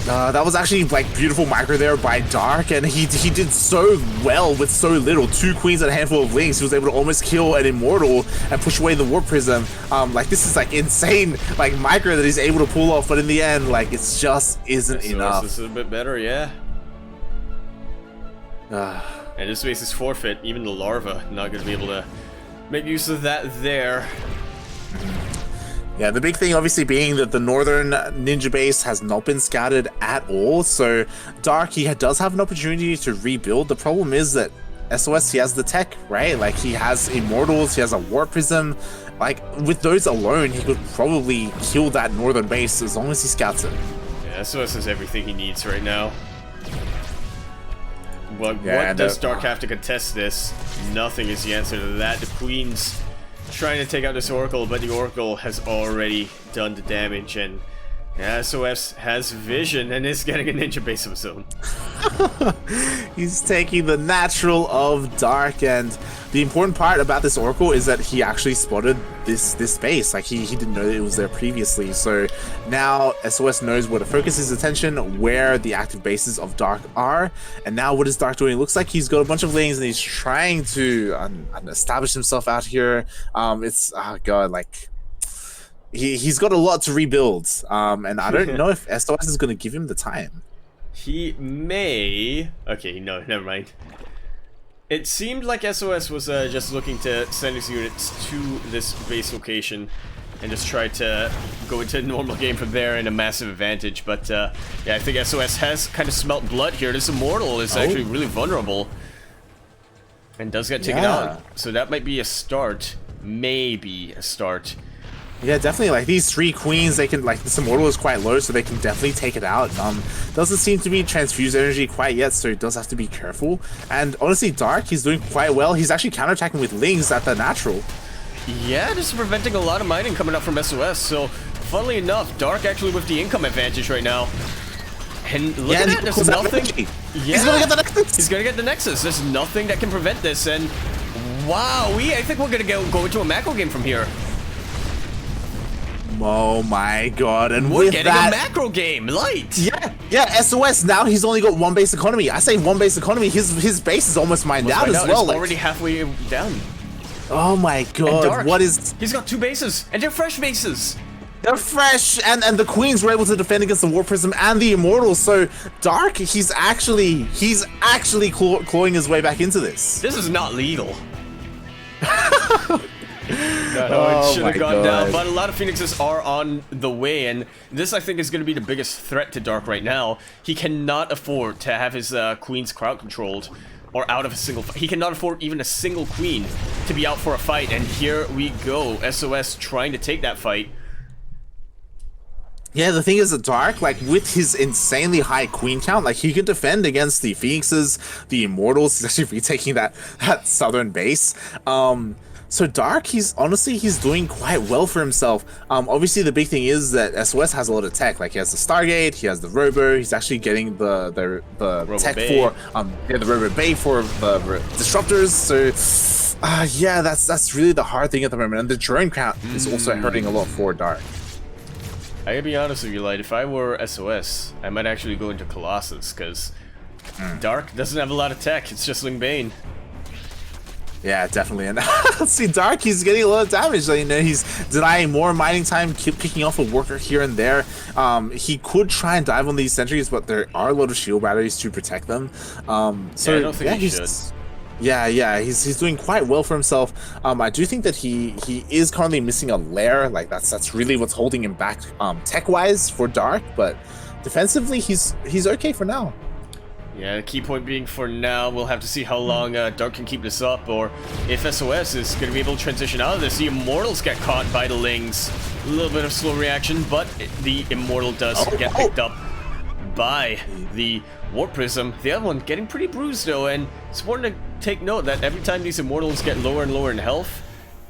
Speaker 1: That was actually like beautiful micro there by Dark, and he did so well with so little. 2 queens and a handful of lings. He was able to almost kill an immortal and push away the warp prism. Like, this is like insane, like, micro that he's able to pull off, but in the end, like, it's just isn't enough.
Speaker 2: This is a bit better, yeah. And this base is forfeit. Even the larva not going to be able to make use of that there.
Speaker 1: Yeah, the big thing obviously being that the northern ninja base has not been scouted at all, so Dark, he does have an opportunity to rebuild. The problem is that SOS, he has the tech, right? Like, he has immortals, he has a warp prism. Like, with those alone, he could probably kill that northern base as long as he scouts it.
Speaker 2: Yeah, SOS has everything he needs right now. But
Speaker 1: Yeah,
Speaker 2: what does Dark have to contest this? Nothing is the answer to that. The Queen's trying to take out this Oracle, but the Oracle has already done the damage, and SOS has vision and is getting a ninja base of his own.
Speaker 1: He's taking the natural of Dark, and the important part about this Oracle is that he actually spotted this base. Like he didn't know that it was there previously, so now SOS knows where to focus his attention, where the active bases of Dark are, and now what is Dark doing? It looks like he's got a bunch of lanes and he's trying to establish himself out here. It's oh god, like he's got a lot to rebuild, and I don't know if SOS is going to give him the time.
Speaker 2: He may... Okay, no, never mind. It seemed like SOS was just looking to send his units to this base location and just try to go into a normal game from there in a massive advantage, but yeah, I think SOS has kind of smelt blood here. This Immortal is actually really vulnerable and does get taken out, so that might be a start. Maybe a start.
Speaker 1: Yeah, definitely. Like these 3 queens, they can, like, this Immortal is quite low, so they can definitely take it out. Doesn't seem to be transfused energy quite yet, so he does have to be careful. And honestly, Dark, he's doing quite well. He's actually counterattacking with Lings at the natural.
Speaker 2: Yeah, just preventing a lot of mining coming up from SOS. So, funnily enough, Dark actually with the income advantage right now. And look at that, there's nothing. Yeah,
Speaker 1: he's gonna get the Nexus.
Speaker 2: He's gonna get the Nexus. There's nothing that can prevent this. And wow, I think we're gonna go into a macro game from here.
Speaker 1: Oh my god, and
Speaker 2: we're
Speaker 1: with
Speaker 2: getting
Speaker 1: that,
Speaker 2: a macro game, light!
Speaker 1: Yeah, SOS, now he's only got 1 base economy. I say 1 base economy, his base is almost mined out as well.
Speaker 2: It's already halfway down.
Speaker 1: Oh my god, what is...
Speaker 2: He's got 2 bases, and they're fresh bases!
Speaker 1: They're fresh, and the Queens were able to defend against the Warp Prism and the Immortals, so Dark, he's actually clawing his way back into this.
Speaker 2: This is not legal. No, it should have gone down, but a lot of Phoenixes are on the way, and this I think is going to be the biggest threat to Dark right now. He cannot afford to have his queens crowd controlled or out of a single fight. He cannot afford even a single queen to be out for a fight, and here we go. SOS trying to take that fight.
Speaker 1: Yeah, the thing is that Dark, like, with his insanely high queen count, like, he can defend against the Phoenixes, the Immortals. He's actually retaking that southern base. So Dark, he's doing quite well for himself. Obviously the big thing is that SOS has a lot of tech. Like, he has the Stargate, he has the Robo, he's actually getting the tech Bay. For the Robo Bay for the disruptors. So yeah, that's really the hard thing at the moment. And the drone count is also hurting a lot for Dark.
Speaker 2: I gotta be honest with you, Light, if I were SOS, I might actually go into Colossus, because Dark doesn't have a lot of tech, it's just Ling Bane.
Speaker 1: Yeah, definitely. And see, Dark, he's getting a lot of damage. You know, he's denying more mining time, picking off a worker here and there. He could try and dive on these sentries, but there are a lot of shield batteries to protect them. So
Speaker 2: yeah, I don't think he should.
Speaker 1: Yeah, he's doing quite well for himself. I do think that he is currently missing a lair. Like, that's really what's holding him back tech-wise for Dark, but defensively he's okay for now.
Speaker 2: Yeah, the key point being for now, we'll have to see how long Dark can keep this up, or if SOS is going to be able to transition out of this. The Immortals get caught by the Lings. A little bit of slow reaction, but the Immortal does get picked up by the Warp Prism. The other one getting pretty bruised though, and it's important to take note that every time these Immortals get lower and lower in health,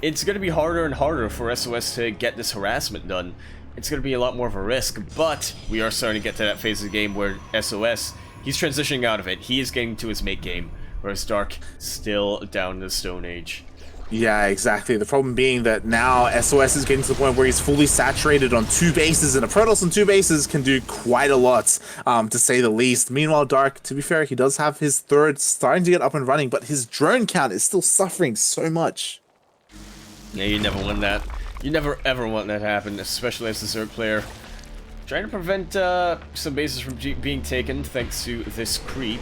Speaker 2: it's going to be harder and harder for SOS to get this harassment done. It's going to be a lot more of a risk, but we are starting to get to that phase of the game where SOS, he's transitioning out of it. He is getting to his mate game, whereas Dark still down in the Stone Age.
Speaker 1: Yeah, exactly. The problem being that now SOS is getting to the point where he's fully saturated on 2 bases, and a Protoss on 2 bases can do quite a lot, to say the least. Meanwhile, Dark, to be fair, he does have his 3rd starting to get up and running, but his drone count is still suffering so much.
Speaker 2: Yeah, you never want that. You never ever want that to happen, especially as the Zerg player. Trying to prevent some bases from being taken thanks to this creep.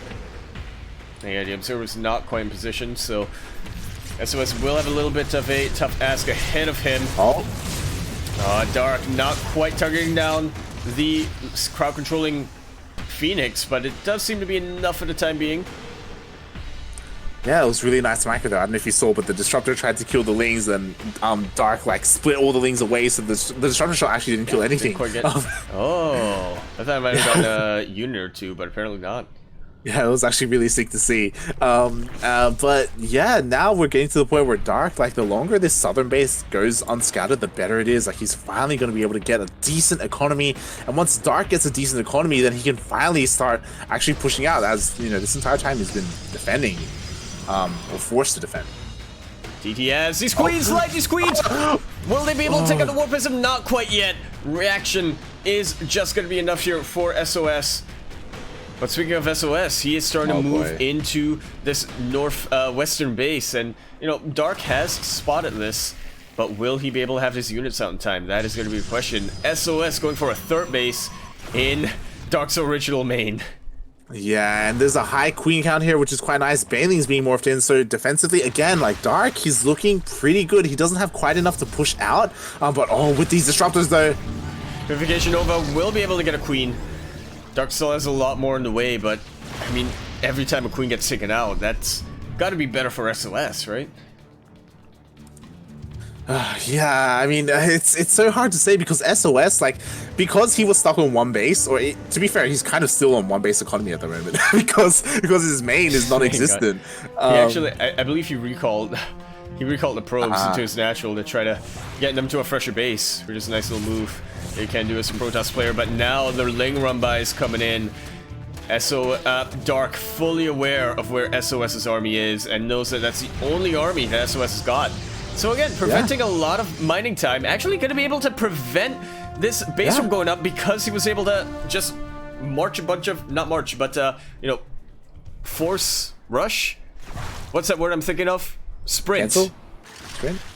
Speaker 2: Yeah, the Observer's not quite in position, so SOS will have a little bit of a tough ask ahead of him. Dark not quite targeting down the crowd controlling Phoenix, but it does seem to be enough for the time being.
Speaker 1: Yeah, it was really nice micro though. I don't know if you saw, but the Disruptor tried to kill the Lings, and Dark like split all the Lings away, so the Disruptor shot actually didn't kill anything.
Speaker 2: Didn't quite get... Oh, I thought I might have gotten a unit or 2, but apparently not.
Speaker 1: Yeah, it was actually really sick to see. But yeah, now we're getting to the point where Dark, like the longer this southern base goes unscouted, the better it is. Like he's finally going to be able to get a decent economy, and once Dark gets a decent economy, then he can finally start actually pushing out. As you know, this entire time he's been defending, or forced to defend.
Speaker 2: DTS, he squeezed, lightly squeezed! Will they be able to take out the Warp Prism? Not quite yet. Reaction is just going to be enough here for SOS. But speaking of SOS, he is starting to move into this western base, and you know, Dark has spotted this, but will he be able to have his units out in time? That is going to be a question. SOS going for a third base in Dark's original main.
Speaker 1: Yeah, and there's a high queen count here, which is quite nice. Baneling's being morphed in, so defensively, again, like Dark, he's looking pretty good. He doesn't have quite enough to push out, but oh, with these disruptors though.
Speaker 2: Purification Nova will be able to get a queen. Dark still has a lot more in the way, but I mean, every time a queen gets taken out, that's got to be better for SOS, right?
Speaker 1: Yeah, I mean, it's so hard to say because SOS, like, because he was stuck on one base, or to be fair, he's kind of still on one base economy at the moment because his main is non-existent.
Speaker 2: He actually, I believe he recalled the probes into his natural to try to get them to a fresher base, which is a nice little move they can do as a Protoss player. But now the Ling run by is coming in. Dark fully aware of where SOS's army is and knows that that's the only army that SOS has got. So again, preventing a lot of mining time, actually going to be able to prevent this base from going up because he was able to just march a bunch of, not march, but you know, force rush. What's that word I'm thinking of? Sprint.
Speaker 1: Cancel?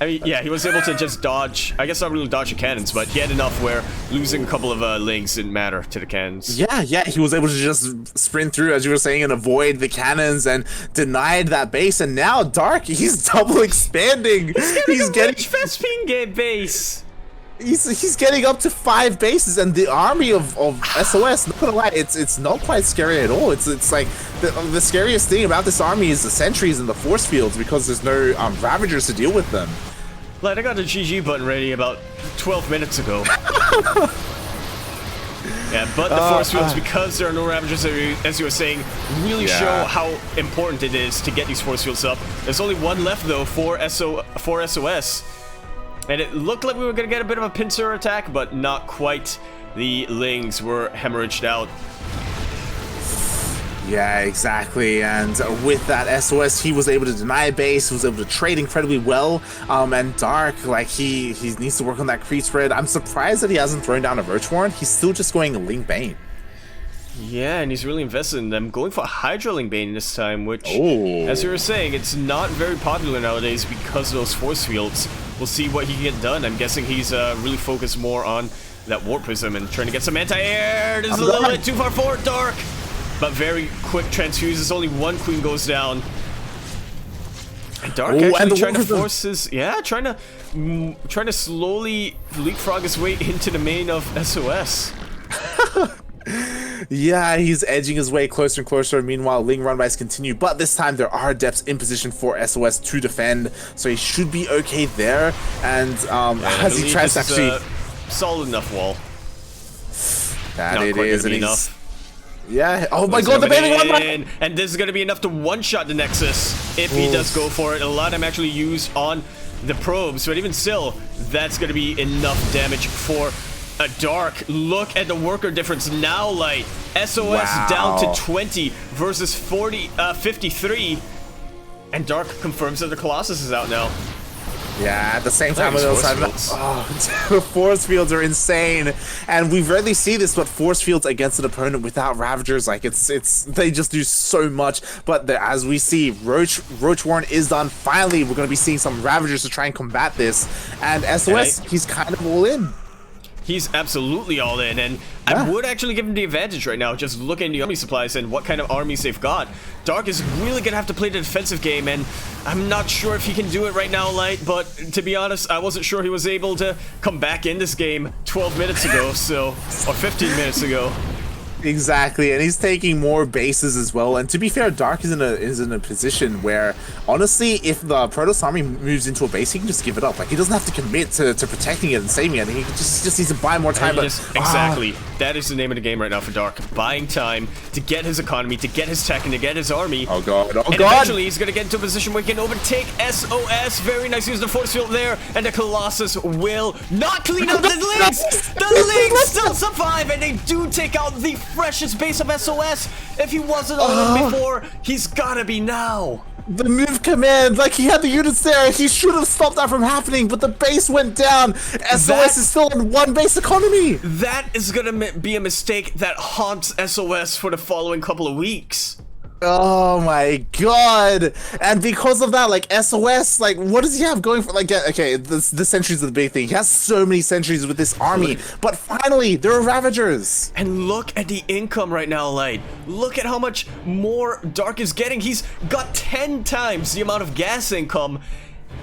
Speaker 2: I mean, yeah, he was able to just dodge, I guess not really dodge the cannons, but he had enough where losing a couple of lings didn't matter to the cannons.
Speaker 1: Yeah, he was able to just sprint through, as you were saying, and avoid the cannons and denied that base. And now Dark, he's double expanding.
Speaker 2: He's getting a Vespine base.
Speaker 1: He's getting up to 5 bases, and the army of SOS, not gonna lie, it's not quite scary at all. It's like the scariest thing about this army is the sentries and the force fields because there's no Ravagers to deal with them.
Speaker 2: Like, I got the GG button ready about 12 minutes ago. Yeah, but the force fields, because there are no Ravagers, as you were saying, really show how important it is to get these force fields up. There's only one left though for SOS. And it looked like we were going to get a bit of a pincer attack, but not quite. The Lings were hemorrhaged out.
Speaker 1: Yeah, exactly. And with that SOS, he was able to deny a base, he was able to trade incredibly well. And Dark, like, he needs to work on that creep spread. I'm surprised that he hasn't thrown down a Roach Warren. He's still just going Ling Bane.
Speaker 2: Yeah, and he's really invested in them. Going for Hydra Ling Bane this time, which, as you were saying, it's not very popular nowadays because of those force fields. We'll see what he can get done. I'm guessing he's really focused more on that Warp Prism and trying to get some anti-air. This is a little bit too far forward, Dark. But very quick transfuses. Only one queen goes down. And Dark actually trying to force his... Yeah, trying to slowly leapfrog his way into the main of SOS.
Speaker 1: Yeah, he's edging his way closer and closer. Meanwhile, Ling runbys continue, but this time there are depths in position for SOS to defend, so he should be okay there. And as he tries to actually
Speaker 2: solid enough wall.
Speaker 1: That it is, and
Speaker 2: enough.
Speaker 1: Yeah. Oh my God, the Bailey run!
Speaker 2: And this is going to be enough to one-shot the Nexus if he does go for it. A lot of them actually used on the probes, but even still, that's going to be enough damage for a Dark. Look at the worker difference now, Light. SOS down to 20 versus 53. And Dark confirms that the Colossus is out now.
Speaker 1: Yeah, at the same time, the force fields are insane, and we rarely see this, but force fields against an opponent without Ravagers, like they just do so much. But as we see, Roach Warren is done. Finally, we're going to be seeing some Ravagers to try and combat this, and SOS, he's kind of all in.
Speaker 2: He's absolutely all in, and I would actually give him the advantage right now, just looking at the army supplies and what kind of armies they've got. Dark is really going to have to play the defensive game, and I'm not sure if he can do it right now, Light, but to be honest, I wasn't sure he was able to come back in this game 12 minutes ago, or 15 minutes ago.
Speaker 1: Exactly, and he's taking more bases as well. And to be fair, Dark is in a position where, honestly, if the Protoss army moves into a base, he can just give it up. Like, he doesn't have to commit to protecting it and saving it. He just needs to buy more time.
Speaker 2: Exactly. That is the name of the game right now for Dark. Buying time to get his economy, to get his tech, and to get his army.
Speaker 1: Oh god! Oh
Speaker 2: and
Speaker 1: god!
Speaker 2: Eventually, he's gonna get into a position where he can overtake SOS. Very nice. Use the force field there, and the Colossus will not clean up the links. The links still survive, and they do take out the freshest base of SOS. If he wasn't on it before, he's gotta be now.
Speaker 1: The move command, like he had the units there, he should have stopped that from happening, but the base went down. SOS is still on one base economy.
Speaker 2: That is gonna be a mistake that haunts SOS for the following couple of weeks.
Speaker 1: Oh my god! And because of that, like SOS, like what does he have going for? Like, okay, the sentries are the big thing. He has so many sentries with this army, but finally there are Ravagers.
Speaker 2: And look at the income right now, Light. Look at how much more Dark is getting. He's got 10 times the amount of gas income,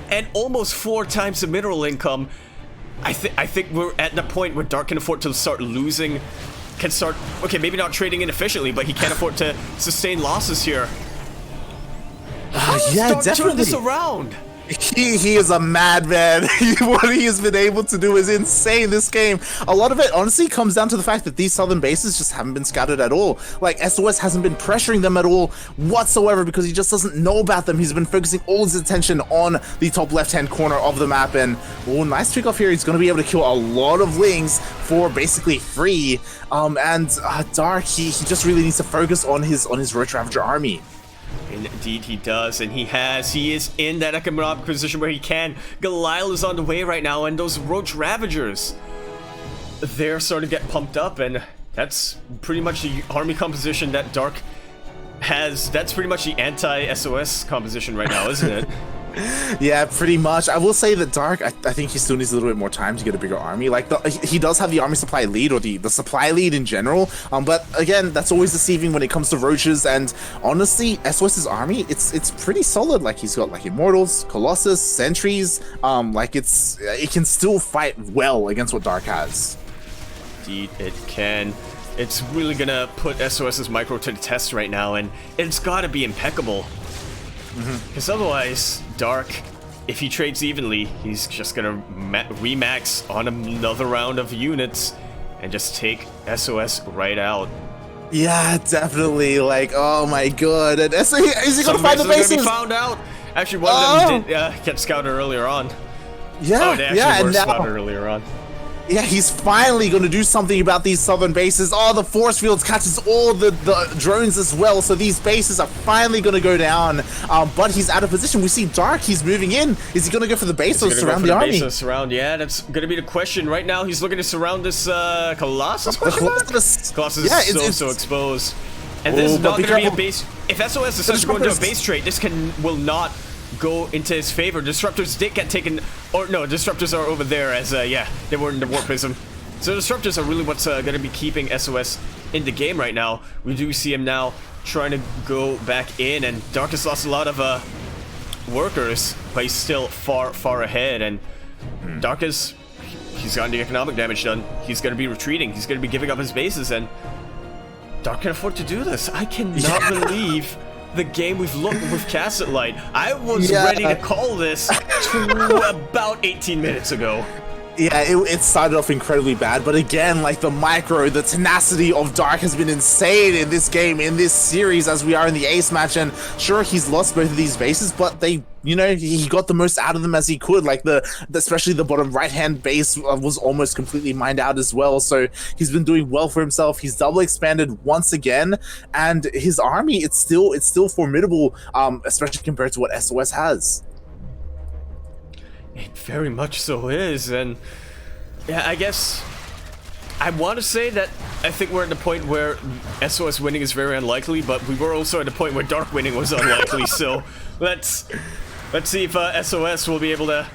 Speaker 2: and almost 4 times the mineral income. I think we're at the point where Dark can afford to start losing. Okay, maybe not trading inefficiently, but he can't afford to sustain losses here.
Speaker 1: Yeah,
Speaker 2: Dark
Speaker 1: definitely.
Speaker 2: turn this around?
Speaker 1: He is a madman. What he has been able to do is insane this game. A lot of it honestly comes down to the fact that these southern bases just haven't been scouted at all. Like SOS hasn't been pressuring them at all whatsoever because he just doesn't know about them. He's been focusing all his attention on the top left-hand corner of the map, and nice trick off here. He's going to be able to kill a lot of Lings for basically free. Dark, he just really needs to focus on his Roach Ravager army.
Speaker 2: Indeed he does, and he is in that economic position where he can. Galile is on the way right now, and those Roach Ravagers, they're starting to get pumped up, and that's pretty much the army composition that Dark has. That's pretty much the anti-SOS composition right now, isn't it?
Speaker 1: Yeah, pretty much. I will say that Dark, I think he still needs a little bit more time to get a bigger army. Like, he does have the army supply lead, or the supply lead in general. But again, that's always deceiving when it comes to Roaches. And honestly, SOS's army, it's pretty solid. Like, he's got like Immortals, Colossus, Sentries. It can still fight well against what Dark has.
Speaker 2: Indeed, it can. It's really gonna put SOS's micro to the test right now, and it's gotta be impeccable. Because otherwise, Dark, if he trades evenly, he's just gonna remax on another round of units and just take SOS right out.
Speaker 1: Yeah, definitely. Like, oh my god. And is he gonna find the bases?
Speaker 2: Gonna be found out. Actually, one of them did get scouted earlier on.
Speaker 1: Yeah,
Speaker 2: they actually were spotted earlier on.
Speaker 1: Yeah, he's finally going to do something about these southern bases. Oh, the force fields catches all the drones as well, so these bases are finally going to go down. But he's out of position. We see Dark, he's moving in. Is he going to go for the base or surround the army?
Speaker 2: Yeah, that's going to be the question. Right now, he's looking to surround this Colossus? Colossus is so exposed. And this is not going to be a base. If SOS decides to go into a base trade, this will not go into his favor. Disruptors did get taken, or no, disruptors are over there as they were in the warp prism. So disruptors are really what's going to be keeping SOS in the game right now. We do see him now trying to go back in, and Dark has lost a lot of workers, but he's still far ahead. And Dark he's gotten the economic damage done. He's going to be retreating. He's going to be giving up his bases, and Dark can afford to do this. I cannot believe the game we've cast at Light. I was ready to call this about 18 minutes ago.
Speaker 1: Yeah, it started off incredibly bad, but again, like the tenacity of Dark has been insane in this game, in this series, as we are in the ace match. And sure, he's lost both of these bases, but he got the most out of them as he could. Like especially the bottom right-hand base was almost completely mined out as well. So he's been doing well for himself. He's double expanded once again, and his army, it's still formidable, especially compared to what SOS has.
Speaker 2: It very much so is, and yeah, I guess I want to say that I think we're at the point where SOS winning is very unlikely, but we were also at the point where Dark winning was unlikely. So let's see if SOS will be able to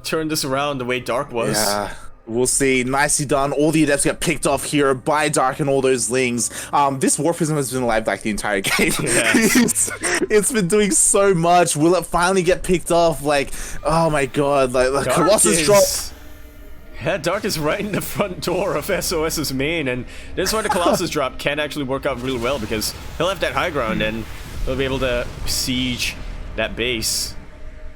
Speaker 2: turn this around the way Dark was.
Speaker 1: Yeah. We'll see. Nicely done. All the adepts get picked off here by Dark and all those Lings. This War Prism has been alive like the entire game.
Speaker 2: Yes.
Speaker 1: It's been doing so much. Will it finally get picked off? Like, oh my god. Like Colossus drop.
Speaker 2: Yeah, Dark is right in the front door of SOS's main, and this is why the Colossus drop can actually work out really well, because he'll have that high ground and he'll be able to siege that base.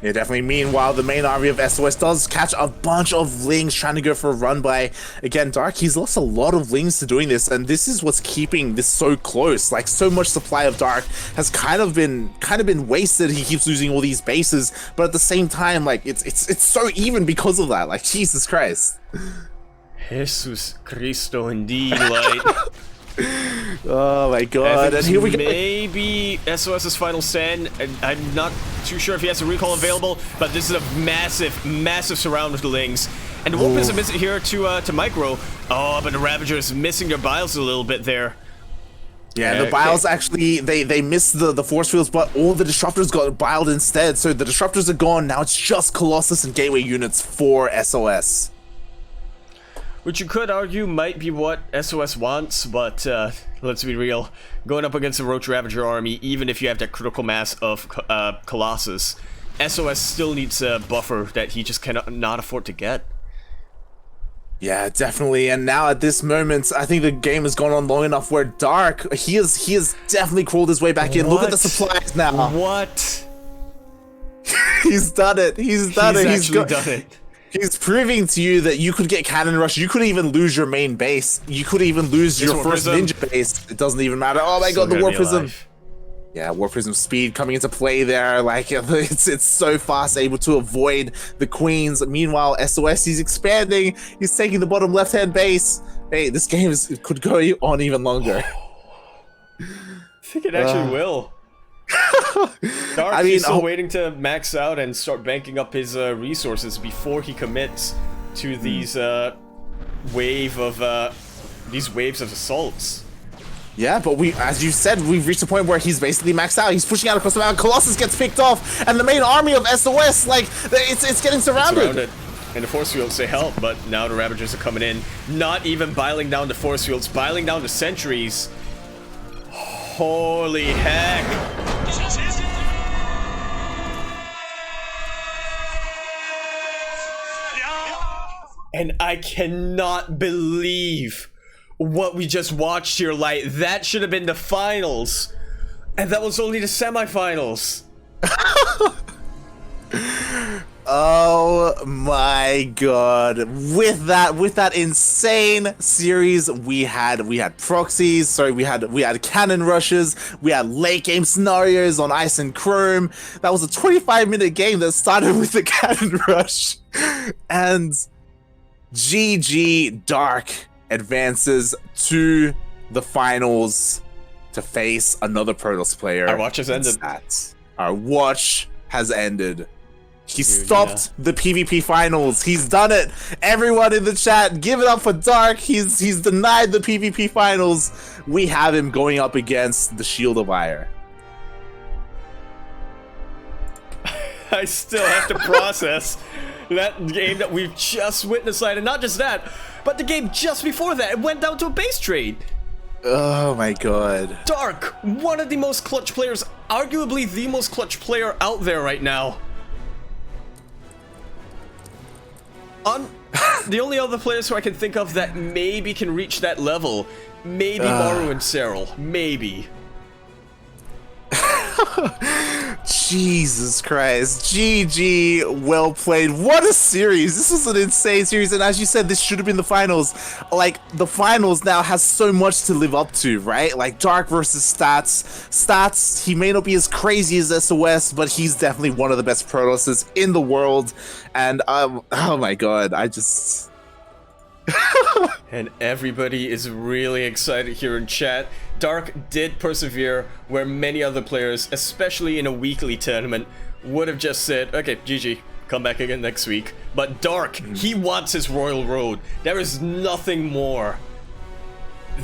Speaker 1: Yeah, definitely. Meanwhile, the main army of SOS does catch a bunch of Lings trying to go for a run by. Again, Dark, he's lost a lot of Lings to doing this, and this is what's keeping this so close. Like, so much supply of Dark has kind of been wasted. He keeps losing all these bases, but at the same time, like, it's so even because of that. Like, Jesus Christ.
Speaker 2: Jesus Cristo, indeed, like.
Speaker 1: Oh my god, and here we go.
Speaker 2: Maybe SOS's final stand. I'm not too sure if he has a recall available, but this is a massive surround with the Lings. And the Wolf is a visit here to Micro. Oh, but the Ravagers missing their biles a little bit there.
Speaker 1: Yeah, the biles actually, they missed the force fields, but all the disruptors got biled instead. So the disruptors are gone, now it's just Colossus and Gateway units for SOS.
Speaker 2: Which you could argue might be what SOS wants, but let's be real. Going up against a Roach Ravager army, even if you have that critical mass of Colossus, SOS still needs a buffer that he just cannot afford to get.
Speaker 1: Yeah, definitely. And now at this moment, I think the game has gone on long enough where Dark, he has definitely crawled his way back in. Look at the supplies now.
Speaker 2: What?
Speaker 1: He's done it. He's done it.
Speaker 2: He's actually done it.
Speaker 1: He's proving to you that you could get Cannon Rush. You could even lose your main base. You could even lose your first ninja base. It doesn't even matter. Oh my god, the War Prism. Yeah, War Prism speed coming into play there. Like, it's so fast, able to avoid the Queens. Meanwhile, SOS, he's expanding. He's taking the bottom left-hand base. Hey, this game could go on even longer.
Speaker 2: I think it actually will. Dark,
Speaker 1: I mean,
Speaker 2: he's still waiting to max out and start banking up his resources before he commits to these waves of assaults.
Speaker 1: Yeah, but as you said, we've reached a point where he's basically maxed out. He's pushing out across the mountain. Colossus gets picked off, and the main army of SOS, like, it's getting surrounded.
Speaker 2: And the force fields say help, but now the Ravagers are coming in, not even biling down the force fields, biling down the sentries. Holy heck! And I cannot believe what we just watched here, Light. That should have been the finals, and that was only the semifinals.
Speaker 1: Oh my god. With that insane series, we had proxies, sorry, we had cannon rushes, we had late game scenarios on Ice and Chrome. That was a 25-minute game that started with the cannon rush. And GG Dark advances to the finals to face another Protoss player.
Speaker 2: Our watch has ended.
Speaker 1: Our watch has ended. He stopped the PvP finals. He's done it. Everyone in the chat, give it up for Dark. He's denied the PvP finals. We have him going up against the Shield of Ire.
Speaker 2: I still have to process that game that we've just witnessed, and not just that, but the game just before that, it went down to a base trade.
Speaker 1: Oh my god.
Speaker 2: Dark, one of the most clutch players, arguably the most clutch player out there right now. The only other players who I can think of that maybe can reach that level, maybe Maru and Cyril, maybe.
Speaker 1: Jesus Christ. GG, well played. What a series. This was an insane series, and as you said, this should have been the finals. Like, the finals now has so much to live up to, right? Like, Dark versus Stats, he may not be as crazy as SOS, but he's definitely one of the best Protosses in the world. And oh my god, I just...
Speaker 2: And everybody is really excited here in chat. Dark did persevere where many other players, especially in a weekly tournament, would have just said, okay, GG, come back again next week. But Dark, he wants his Royal Road. There is nothing more.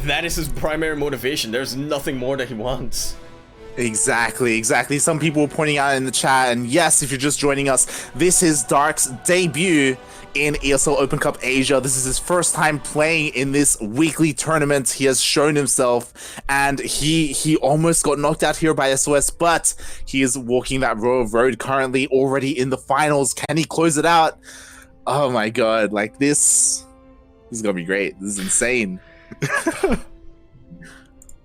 Speaker 2: That is his primary motivation. There's nothing more that he wants.
Speaker 1: Exactly. Some people were pointing out in the chat, and yes, if you're just joining us, this is Dark's debut in ESL Open Cup Asia. This is his first time playing in this weekly tournament. He has shown himself, and he almost got knocked out here by SOS, but he is walking that Royal Road currently already in the finals. Can he close it out? Oh my god, like this is gonna be great. This is insane.